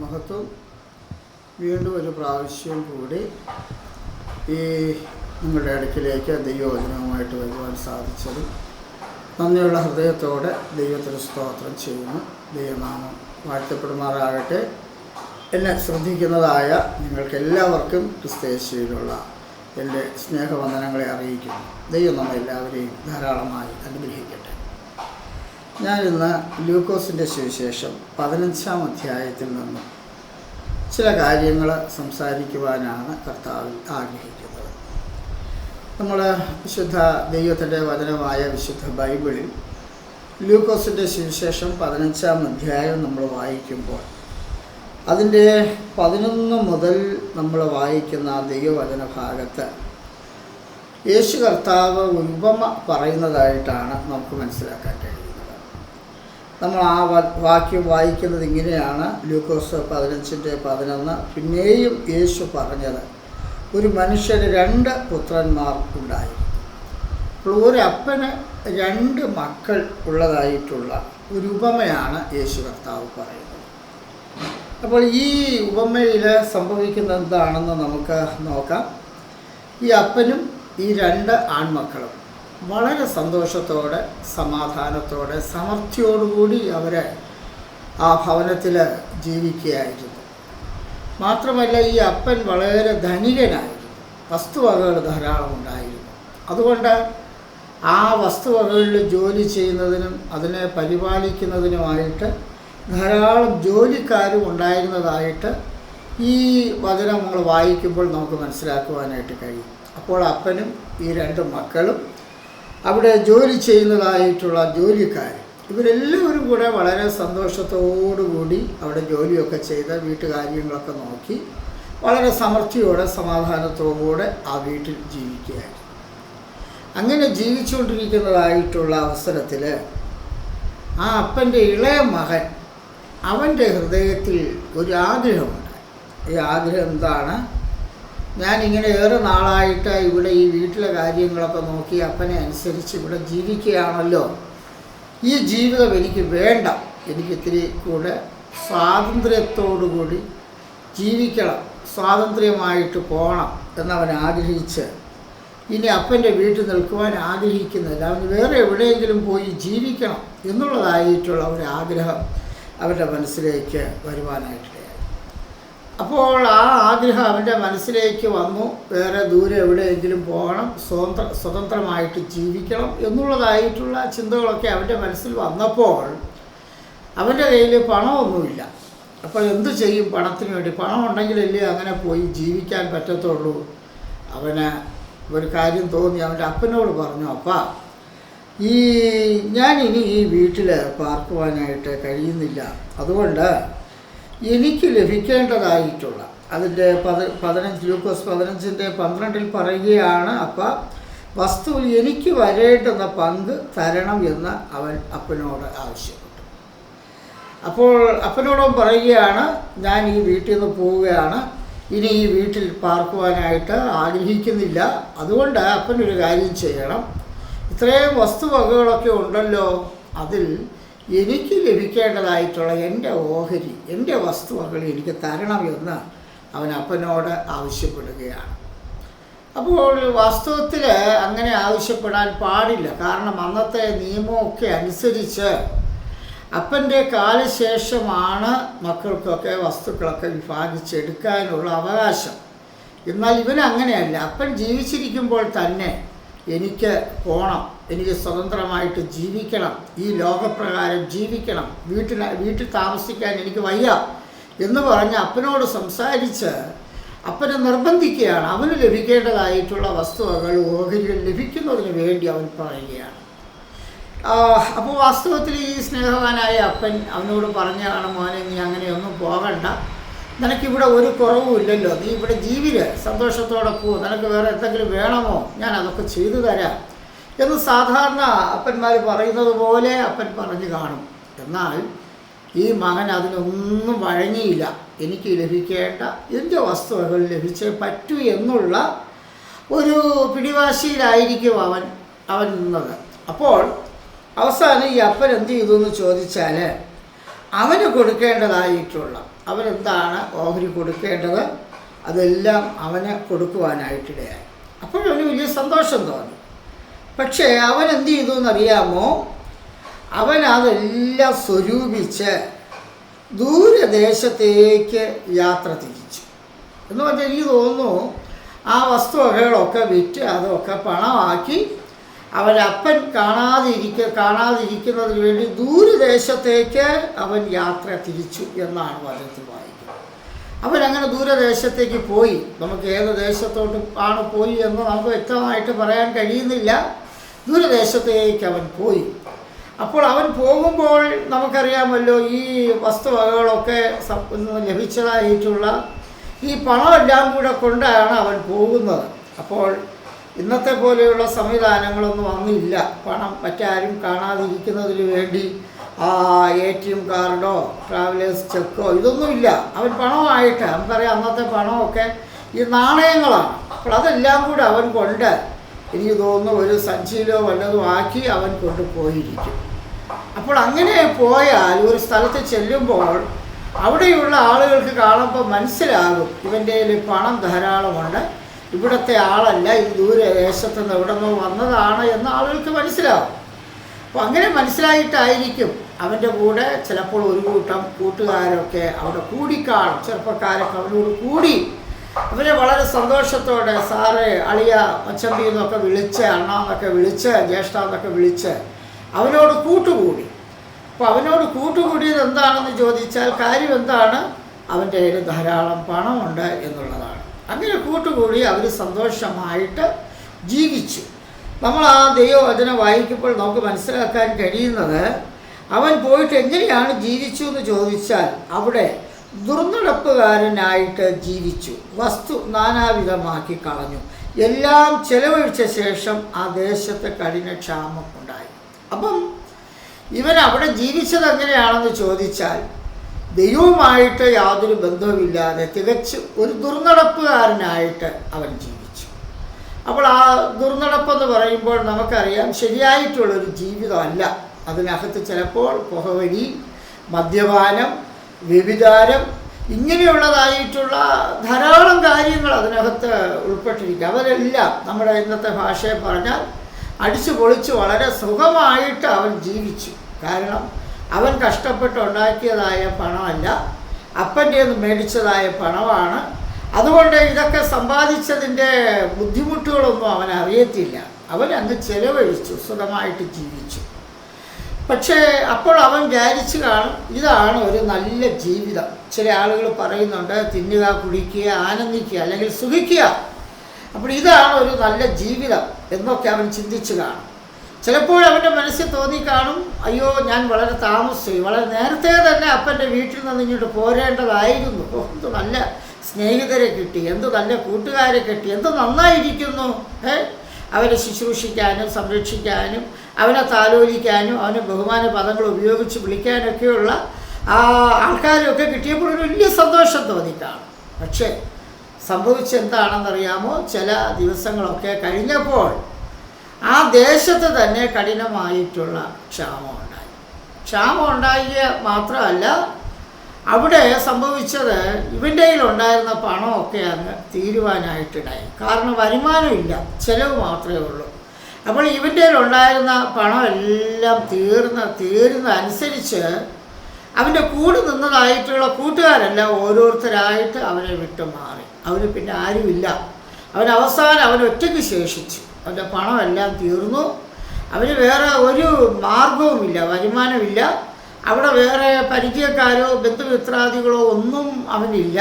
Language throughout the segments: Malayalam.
മഹത്വം. വീണ്ടും ഒരു പ്രാവശ്യം കൂടി ഈ നിങ്ങളുടെ അടുക്കിലേക്ക് ദൈവവചനവുമായിട്ട് വരുവാൻ സാധിച്ചതും നന്ദിയുള്ള ഹൃദയത്തോടെ ദൈവത്തിന് സ്തോത്രം ചെയ്യുന്നു. ദൈവനാമം വാഴ്ത്തപ്പെടുമാറാകട്ടെ. എന്നെ ശ്രദ്ധിക്കുന്നതായ നിങ്ങൾക്കെല്ലാവർക്കും ക്രിസ്തയേശുവിലുള്ള എൻ്റെ സ്നേഹവന്ദനങ്ങളെ അറിയിക്കുന്നു. ദൈവം നമ്മളെല്ലാവരെയും ധാരാളമായി അനുഗ്രഹിക്കട്ടെ. ഞാനിന്ന് ലൂക്കോസിൻ്റെ സുവിശേഷം 15-ാം അധ്യായത്തിൽ നിന്നും ചില കാര്യങ്ങൾ സംസാരിക്കുവാനാണ് കർത്താവിൽ ആഗ്രഹിക്കുന്നത്. നമ്മൾ വിശുദ്ധ ദൈവത്തിൻ്റെ വചനമായ വിശുദ്ധ ബൈബിളിൽ ലൂക്കോസിൻ്റെ സുവിശേഷം 15-ാം അധ്യായം നമ്മൾ വായിക്കുമ്പോൾ അതിൻ്റെ 11 മുതൽ നമ്മൾ വായിക്കുന്ന ദൈവവചന ഭാഗത്ത് യേശു കർത്താവ് ഉപമ പറയുന്നതായിട്ടാണ് നമുക്ക് മനസ്സിലാക്കാൻ കഴിയുന്നത്. നമ്മൾ ആ വാക്യം വായിക്കുന്നത് ഇങ്ങനെയാണ്. ലൂക്കോസ് 15:11. പിന്നെയും യേശു പറഞ്ഞത്, ഒരു മനുഷ്യന് 2 പുത്രന്മാർ ഉണ്ടായിരുന്നു. അപ്പോൾ ഒരു അപ്പന് 2 മക്കൾ ഉള്ളതായിട്ടുള്ള ഒരു ഉപമയാണ് യേശു കർത്താവ് പറയുന്നത്. അപ്പോൾ ഈ ഉപമയിൽ സംഭവിക്കുന്നത് എന്താണെന്ന് നമുക്ക് നോക്കാം. ഈ അപ്പനും ഈ 2 ആൺമക്കളും വളരെ സന്തോഷത്തോടെ, സമാധാനത്തോടെ, സമൃദ്ധിയോടുകൂടി അവർ ആ ഭവനത്തിൽ ജീവിക്കുകയായിരുന്നു. മാത്രമല്ല, ഈ അപ്പൻ വളരെ ധനികനായിരുന്നു. വസ്തുവകകൾ ധാരാളം ഉണ്ടായിരുന്നു. അതുകൊണ്ട് ആ വസ്തുവകകളിൽ ജോലി ചെയ്യുന്നതിനും അതിനെ പരിപാലിക്കുന്നതിനുമായിട്ട് ധാരാളം ജോലിക്കാരും ഉണ്ടായിരുന്നതായിട്ട് ഈ വചനം നമ്മൾ വായിക്കുമ്പോൾ നമുക്ക് മനസ്സിലാക്കുവാനായിട്ട് കഴിയും. അപ്പോൾ അപ്പനും ഈ 2 മക്കളും അവിടെ ജോലി ചെയ്യുന്നതായിട്ടുള്ള ജോലിക്കാർ, ഇവരെല്ലാവരും കൂടെ വളരെ സന്തോഷത്തോടുകൂടി അവിടെ ജോലിയൊക്കെ ചെയ്ത് വീട്ടുകാര്യങ്ങളൊക്കെ നോക്കി വളരെ സമൃദ്ധിയോടെ, സമാധാനത്തോടെ ആ വീട്ടിൽ ജീവിക്കുകയായിരുന്നു. അങ്ങനെ ജീവിച്ചുകൊണ്ടിരിക്കുന്നതായിട്ടുള്ള അവസരത്തിൽ ആ അപ്പൻ്റെ ഇളയ മകൻ, അവൻ്റെ ഹൃദയത്തിൽ ഒരു ആഗ്രഹമുണ്ട്. ഈ ആഗ്രഹം എന്താണ്? ഞാനിങ്ങനെ ഏറെ നാളായിട്ട് ഇവിടെ ഈ വീട്ടിലെ കാര്യങ്ങളൊക്കെ നോക്കി അപ്പനെ അനുസരിച്ച് ഇവിടെ ജീവിക്കുകയാണല്ലോ. ഈ ജീവിതം എനിക്ക് വേണ്ട. എനിക്കിത്തിരി കൂടെ സ്വാതന്ത്ര്യത്തോടുകൂടി ജീവിക്കണം, സ്വാതന്ത്ര്യമായിട്ട് പോകണം എന്നവൻ ആഗ്രഹിച്ച് ഇനി അപ്പൻ്റെ വീട്ടിൽ നിൽക്കുവാൻ ആഗ്രഹിക്കുന്നില്ല. അവന് വേറെ എവിടെയെങ്കിലും പോയി ജീവിക്കണം എന്നുള്ളതായിട്ടുള്ള ഒരു ആഗ്രഹം അവൻ്റെ മനസ്സിലേക്ക് വരുവാനായിട്ടിടയായി. അപ്പോൾ ആ ആഗ്രഹം അവൻ്റെ മനസ്സിലേക്ക് വന്നു. വേറെ ദൂരെ എവിടെയെങ്കിലും പോകണം, സ്വതന്ത്രമായിട്ട് ജീവിക്കണം എന്നുള്ളതായിട്ടുള്ള ചിന്തകളൊക്കെ അവൻ്റെ മനസ്സിൽ വന്നപ്പോൾ അവൻ്റെ കയ്യിൽ പണമൊന്നുമില്ല. അപ്പോൾ എന്തു ചെയ്യും? പണത്തിന് വേണ്ടി പണം ഉണ്ടെങ്കിലല്ലേ അങ്ങനെ പോയി ജീവിക്കാൻ പറ്റത്തുള്ളൂ. അവന് ഒരു കാര്യം തോന്നി. അവൻ്റെ അപ്പനോട് പറഞ്ഞു, അപ്പാ, ഞാനിനി ഈ വീട്ടിൽ പാർക്കുവാനായിട്ട് കഴിയുന്നില്ല. അതുകൊണ്ട് എനിക്ക് ലഭിക്കേണ്ടതായിട്ടുള്ള അതിൻ്റെ 15 ലൂക്കോസ് 15:12 പറയുകയാണ്, അപ്പം വസ്തുവിൽ എനിക്ക് വരേണ്ടുന്ന പങ്ക് തരണം എന്ന് അവൻ അപ്പനോട് ആവശ്യപ്പെട്ടു. അപ്പോൾ അപ്പനോടും പറയുകയാണ്, ഞാൻ ഈ വീട്ടിൽ നിന്ന് പോവുകയാണ്, ഇനി ഈ വീട്ടിൽ പാർക്കുവാനായിട്ട് ആഗ്രഹിക്കുന്നില്ല. അതുകൊണ്ട് അപ്പനൊരു കാര്യം ചെയ്യണം. ഇത്രയും വസ്തുവകകളൊക്കെ ഉണ്ടല്ലോ, അതിൽ എനിക്ക് ലഭിക്കേണ്ടതായിട്ടുള്ള എൻ്റെ ഓഹരി, എൻ്റെ വസ്തുവകൾ എനിക്ക് തരണമെന്ന് അവൻ അപ്പനോട് ആവശ്യപ്പെടുകയാണ്. അപ്പോൾ വാസ്തവത്തിൽ അങ്ങനെ ആവശ്യപ്പെടാൻ പാടില്ല. കാരണം അന്നത്തെ നിയമമൊക്കെ അനുസരിച്ച് അപ്പൻ്റെ കാലശേഷമാണ് മക്കൾക്കൊക്കെ വസ്തുക്കളൊക്കെ വിഭാഗിച്ചെടുക്കാനുള്ള അവകാശം. എന്നാൽ ഇവനങ്ങനെയല്ല. അപ്പൻ ജീവിച്ചിരിക്കുമ്പോൾ തന്നെ എനിക്ക് പോകണം, എനിക്ക് സ്വതന്ത്രമായിട്ട് ജീവിക്കണം, ഈ ലോകപ്രകാരം ജീവിക്കണം, വീട്ടിൽ താമസിക്കാൻ എനിക്ക് വയ്യ എന്ന് പറഞ്ഞ് അപ്പനോട് സംസാരിച്ച് അപ്പനെ നിർബന്ധിക്കുകയാണ്. അവന് ലഭിക്കേണ്ടതായിട്ടുള്ള വസ്തുവകൾ, ഓഹരികൾ ലഭിക്കുന്നതിന് വേണ്ടി അവൻ പറയുകയാണ്. അപ്പോൾ വാസ്തവത്തിൽ ഈ സ്നേഹവാനായ അപ്പൻ അവനോട് പറഞ്ഞാണ്, മോനെ, നീ അങ്ങനെയൊന്നും പോകണ്ട, നിനക്കിവിടെ ഒരു കുറവുമില്ലല്ലോ, നീ ഇവിടെ ജീവിര്, സന്തോഷത്തോടെ പോ, നിനക്ക് വേറെ എന്തെങ്കിലും വേണമോ, ഞാൻ അതൊക്കെ ചെയ്തു തരാം എന്ന് സാധാരണ അപ്പന്മാർ പറയുന്നത് പോലെ അപ്പൻ പറഞ്ഞു കാണും. എന്നാൽ ഈ മകൻ അതിനൊന്നും വഴങ്ങിയില്ല. എനിക്ക് ലഭിക്കേണ്ട എൻ്റെ വസ്തുവകൾ ലഭിച്ചേ പറ്റൂ എന്നുള്ള ഒരു പിടിവാശിയിലായിരിക്കും അവൻ നിന്നത്. അപ്പോൾ അവസാനം ഈ അപ്പൻ എന്ത് ചെയ്തു എന്ന് ചോദിച്ചാൽ, അവന് കൊടുക്കേണ്ടതായിട്ടുള്ള അവനെന്താണ് ഓഹരി കൊടുക്കേണ്ടത് അതെല്ലാം അവന് കൊടുക്കുവാനായിട്ടിടയായി. അപ്പോഴവന് വലിയ സന്തോഷം തോന്നി. പക്ഷേ അവൻ എന്ത് ചെയ്തു എന്നറിയാമോ? അവൻ അതെല്ലാം സ്വരൂപിച്ച് ദൂരദേശത്തേക്ക് യാത്ര തിരിച്ചു. എന്ന് പറഞ്ഞാൽ എനിക്ക് തോന്നുന്നു ആ വസ്തുവകകളൊക്കെ വിറ്റ് അതൊക്കെ പണമാക്കി അവനപ്പൻ കാണാതിരിക്കുന്നതിന് വേണ്ടി ദൂരദേശത്തേക്ക് അവൻ യാത്ര തിരിച്ചു എന്നാണ് വചനത്തിൽ വായിക്കുന്നത്. അവനങ്ങനെ ദൂരദേശത്തേക്ക് പോയി. നമുക്ക് ഏത് ദേശത്തോട്ട് ആണ് പോയി എന്ന് നമുക്ക് വ്യക്തമായിട്ട് പറയാൻ കഴിയുന്നില്ല. ദൂരദേശത്തേക്ക് അവൻ പോയി. അപ്പോൾ അവൻ പോകുമ്പോൾ നമുക്കറിയാമല്ലോ ഈ വസ്തുവകകളൊക്കെ ലഭിച്ചതായിട്ടുള്ള ഈ പണമെല്ലാം കൂടെ കൊണ്ടാണ് അവൻ പോകുന്നത്. അപ്പോൾ ഇന്നത്തെ പോലെയുള്ള സംവിധാനങ്ങളൊന്നും അന്നില്ല. പണം മറ്റാരും കാണാതിരിക്കുന്നതിന് വേണ്ടി ATM കാർഡോ ട്രാവലേഴ്സ് ചെക്കോ ഇതൊന്നുമില്ല. അവൻ പണമായിട്ട് നമുക്കറിയാം അന്നത്തെ പണമൊക്കെ ഈ നാണയങ്ങളാണ്. അപ്പോൾ അതെല്ലാം കൂടെ അവൻ കൊണ്ട് എനിക്ക് തോന്നുന്നു ഒരു സഞ്ചിയിലോ വല്ലതും ആക്കി അവൻ കൊണ്ടുപോയിരിക്കും. അപ്പോൾ അങ്ങനെ പോയാൽ ഒരു സ്ഥലത്ത് ചെല്ലുമ്പോൾ അവിടെയുള്ള ആളുകൾക്ക് കാണുമ്പോൾ മനസ്സിലാകും ഇവൻ്റെ കയ്യിൽ പണം ധാരാളമുണ്ട്, ഇവിടുത്തെ ആളല്ല, ഈ ദൂരദേശത്തു നിന്ന് എവിടെ നിന്നോ വന്നതാണ് എന്ന് ആളുകൾക്ക് മനസ്സിലാവും. അപ്പോൾ അങ്ങനെ മനസ്സിലായിട്ടായിരിക്കും അവൻ്റെ കൂടെ ചിലപ്പോൾ ഒരു കൂട്ടം കൂട്ടുകാരൊക്കെ അവിടെ കൂടിക്കാണും. ചെറുപ്പക്കാരൊക്കെ അവനോട് കൂടി അവരെ വളരെ സന്തോഷത്തോടെ സാറേ, അളിയ, മച്ചമ്പി എന്നൊക്കെ വിളിച്ച്, അണ്ണാന്നൊക്കെ വിളിച്ച്, ജ്യേഷ്ഠാന്നൊക്കെ വിളിച്ച് അവനോട് കൂട്ടുകൂടി. അപ്പോൾ അവനോട് കൂട്ടുകൂടിയത് എന്താണെന്ന് ചോദിച്ചാൽ കാര്യം എന്താണ്? അവൻ്റെ കയ്യിൽ ധാരാളം പണമുണ്ട് എന്നുള്ളതാണ്. അങ്ങനെ കൂട്ടുകൂടി അവർ സന്തോഷമായിട്ട് ജീവിച്ചു. നമ്മൾ ആ ദൈവവചനം വായിക്കുമ്പോൾ നമുക്ക് മനസ്സിലാക്കാൻ കഴിയുന്നത് അവൻ പോയിട്ട് എങ്ങനെയാണ് ജീവിച്ചു എന്ന് ചോദിച്ചാൽ അവിടെ ദുർനടപ്പുകാരനായിട്ട് ജീവിച്ചു. വസ്തു നാനാവിധമാക്കി കളഞ്ഞു. എല്ലാം ചെലവഴിച്ച ശേഷം ആ ദേശത്ത് കഠിനക്ഷാമം ഉണ്ടായി. അപ്പം ഇവൻ അവിടെ ജീവിച്ചത് എങ്ങനെയാണെന്ന് ചോദിച്ചാൽ ദൈവവുമായിട്ട് യാതൊരു ബന്ധവുമില്ലാതെ തികച്ചും ഒരു ദുർനടപ്പുകാരനായിട്ട് അവൻ ജീവിച്ചു. അപ്പോൾ ആ ദുർനടപ്പെന്ന് പറയുമ്പോൾ നമുക്കറിയാം ശരിയായിട്ടുള്ളൊരു ജീവിതമല്ല. അതിനകത്ത് ചിലപ്പോൾ പുകവലി, മദ്യപാനം, വ്യഭിചാരം ഇങ്ങനെയുള്ളതായിട്ടുള്ള ധാരാളം കാര്യങ്ങൾ അതിനകത്ത് ഉൾപ്പെട്ടിരിക്കുക. അവരെല്ലാം നമ്മുടെ ഇന്നത്തെ ഭാഷയെ പറഞ്ഞാൽ അടിച്ചു പൊളിച്ച് വളരെ സുഖമായിട്ട് അവൻ ജീവിച്ചു. കാരണം അവൻ കഷ്ടപ്പെട്ടുണ്ടാക്കിയതായ പണമല്ല, അപ്പൻ്റെ നിന്ന് മേടിച്ചതായ പണമാണ്. അതുകൊണ്ട് ഇതൊക്കെ സമ്പാദിച്ചതിൻ്റെ ബുദ്ധിമുട്ടുകളൊന്നും അവൻ അറിയത്തില്ല. അവൻ അങ്ങ് ചെലവഴിച്ചു, സുഖമായിട്ട് ജീവിച്ചു. പക്ഷേ അപ്പോൾ അവൻ വിചാരിച്ചു കാണും ഇതാണ് ഒരു നല്ല ജീവിതം. ചില ആളുകൾ പറയുന്നുണ്ട് തിന്നുക, കുടിക്കുക, ആനന്ദിക്കുക അല്ലെങ്കിൽ സുഖിക്കുക. അപ്പോൾ ഇതാണ് ഒരു നല്ല ജീവിതം എന്നൊക്കെ അവൻ ചിന്തിച്ചു കാണും. ചിലപ്പോൾ അവൻ്റെ മനസ്സിൽ തോന്നിക്കാണും അയ്യോ ഞാൻ വളരെ താമസിച്ചു, വളരെ നേരത്തെ തന്നെ അപ്പൻ്റെ വീട്ടിൽ നിന്ന് ഇങ്ങോട്ട് പോരേണ്ടതായിരുന്നു. എന്ത് നല്ല സ്നേഹിതരെ കിട്ടി, എന്ത് നല്ല കൂട്ടുകാരെ കിട്ടി, എന്ത് നന്നായിരിക്കുന്നു. അവരെ ശുശ്രൂഷിക്കാനും സംരക്ഷിക്കാനും അവനെ താലോലിക്കാനും അവന് ബഹുമാന പദങ്ങൾ ഉപയോഗിച്ച് വിളിക്കാനൊക്കെയുള്ള ആൾക്കാരൊക്കെ കിട്ടിയപ്പോൾ ഒരു വലിയ സന്തോഷം തോന്നിക്കാണും. പക്ഷേ സംഭവിച്ചെന്താണെന്നറിയാമോ? ചില ദിവസങ്ങളൊക്കെ കഴിഞ്ഞപ്പോൾ ആ ദേശത്ത് തന്നെ കഠിനമായിട്ടുള്ള ക്ഷാമമുണ്ടായി. ക്ഷാമം ഉണ്ടായ മാത്രമല്ല അവിടെ സംഭവിച്ചത് ഇവൻ്റെ കയ്യിലുണ്ടായിരുന്ന പണമൊക്കെ അങ്ങ് തീരുവാനായിട്ടിടായി. കാരണം വരുമാനമില്ല, ചിലവ് മാത്രമേ ഉള്ളൂ. അപ്പോൾ ഇവൻ്റെ കയ്യിലുണ്ടായിരുന്ന പണമെല്ലാം തീരുന്ന അനുസരിച്ച് അവൻ്റെ കൂടെ നിന്നതായിട്ടുള്ള കൂട്ടുകാരെല്ലാം ഓരോരുത്തരായിട്ട് അവനെ വിട്ടുമാറി. അവന് പിന്നെ ആരുമില്ല. അവസാനം അവൻ ഒറ്റയ്ക്ക് ശേഷിച്ചു. അവൻ്റെ പണമെല്ലാം തീർന്നു. അവന് വേറെ ഒരു മാർഗവുമില്ല, വരുമാനമില്ല. അവിടെ വേറെ പരിചയക്കാരോ ബന്ധുമിത്രാദികളോ ഒന്നും അവനില്ല.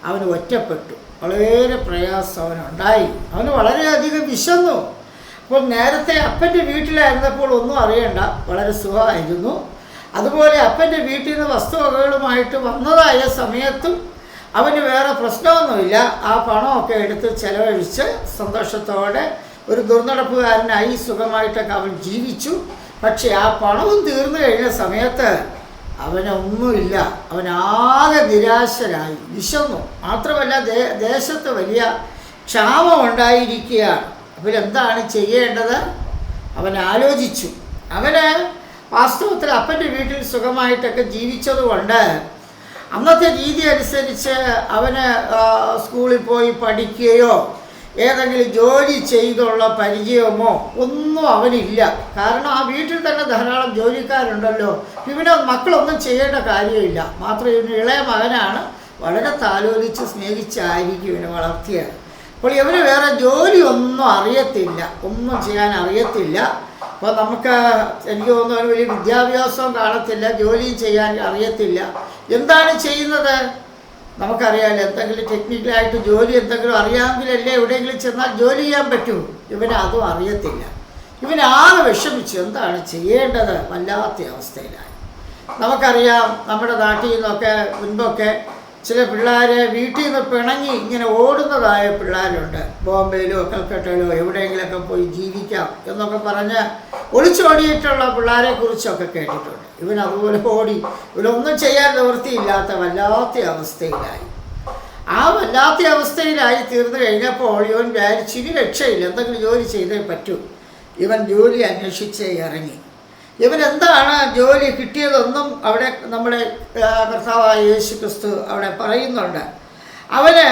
അവന് ഒറ്റപ്പെട്ടു. വളരെ പ്രയാസം അവനുണ്ടായി. അവന് വളരെയധികം വിശന്നു. അപ്പോൾ നേരത്തെ അപ്പൻ്റെ വീട്ടിലായിരുന്നപ്പോൾ ഒന്നും അറിയണ്ട, വളരെ സുഖമായിരുന്നു. അതുപോലെ അപ്പൻ്റെ വീട്ടിൽ നിന്ന് വസ്തുവകകളുമായിട്ട് വന്നതായ സമയത്തും അവന് വേറെ പ്രശ്നമൊന്നുമില്ല. ആ പണമൊക്കെ എടുത്ത് ചെലവഴിച്ച് സന്തോഷത്തോടെ ഒരു ദുർനടപ്പുകാരനായി സുഖമായിട്ടൊക്കെ അവൻ ജീവിച്ചു. പക്ഷേ ആ പണവും തീർന്നു കഴിഞ്ഞ സമയത്ത് അവനൊന്നുമില്ല. അവനാകെ നിരാശരായി, വിശന്നു. മാത്രമല്ല ദേശത്ത് വലിയ ക്ഷാമം ഉണ്ടായിരിക്കുകയാണ്. അപ്പോൾ എന്താണ് ചെയ്യേണ്ടത്? അവൻ ആലോചിച്ചു. അവന് വാസ്തവത്തിൽ അപ്പൻ്റെ വീട്ടിൽ സുഖമായിട്ടൊക്കെ ജീവിച്ചതുകൊണ്ട് അന്നത്തെ രീതി അനുസരിച്ച് അവന് സ്കൂളിൽ പോയി പഠിക്കുകയോ ഏതെങ്കിലും ജോലി ചെയ്തുള്ള പരിചയമോ ഒന്നും അവനില്ല. കാരണം ആ വീട്ടിൽ തന്നെ ധാരാളം ജോലിക്കാരുണ്ടല്ലോ. ഇവന് മക്കളൊന്നും ചെയ്യേണ്ട കാര്യമില്ല. മാത്രം ഇവന് ഇളയ മകനാണ്. വളരെ താലോലിച്ച് സ്നേഹിച്ചായിരിക്കും ഇവനെ വളർത്തിയത്. അപ്പോൾ ഇവന് വേറെ ജോലി ഒന്നും അറിയത്തില്ല, ഒന്നും ചെയ്യാൻ അറിയത്തില്ല. അപ്പോൾ എനിക്ക് തോന്നുന്നു അവന് വലിയ വിദ്യാഭ്യാസവും കാണത്തില്ല, ജോലിയും ചെയ്യാൻ അറിയത്തില്ല. എന്താണ് ചെയ്യുന്നത്? നമുക്കറിയാമല്ലോ, എന്തെങ്കിലും ടെക്നിക്കലായിട്ട് ജോലി എന്തെങ്കിലും അറിയാമെങ്കിലല്ലേ എവിടെയെങ്കിലും ചെന്നാൽ ജോലി ചെയ്യാൻ പറ്റൂ. ഇവന് അതും അറിയത്തില്ല. ഇവനാകെ വിഷമിച്ചു. എന്താണ് ചെയ്യേണ്ടത്? വല്ലാത്ത അവസ്ഥയിലായി. നമുക്കറിയാം, നമ്മുടെ നാട്ടിൽ നിന്നൊക്കെ മുൻപൊക്കെ ചില പിള്ളേർ വീട്ടിൽ നിന്ന് പിണങ്ങി ഇങ്ങനെ ഓടുന്നതായ പിള്ളേരുണ്ട്. ബോംബെയിലോ കൽക്കട്ടയിലോ എവിടെയെങ്കിലുമൊക്കെ പോയി ജീവിക്കാം എന്നൊക്കെ പറഞ്ഞ് ഒളിച്ചോടിയിട്ടുള്ള പിള്ളേരെ കുറിച്ചൊക്കെ കേട്ടിട്ടുണ്ട്. ഇവൻ അതുപോലെ ഓടി. ഇവനൊന്നും ചെയ്യാൻ നിവൃത്തിയില്ലാത്ത വല്ലാത്ത അവസ്ഥയിലായി. ആ വല്ലാത്ത അവസ്ഥയിലായി തീർന്നു കഴിഞ്ഞപ്പോൾ ഇവൻ വിചാരിച്ചിനി രക്ഷയില്ല, എന്തെങ്കിലും ജോലി ചെയ്തേ പറ്റൂ. ഇവൻ ജോലി അന്വേഷിച്ച് ഇറങ്ങി. ഇവൻ എന്താണ് ജോലി കിട്ടിയതൊന്നും അവിടെ നമ്മുടെ കർത്താവായ യേശു ക്രിസ്തു അവിടെ പറയുന്നുണ്ട്. അവന്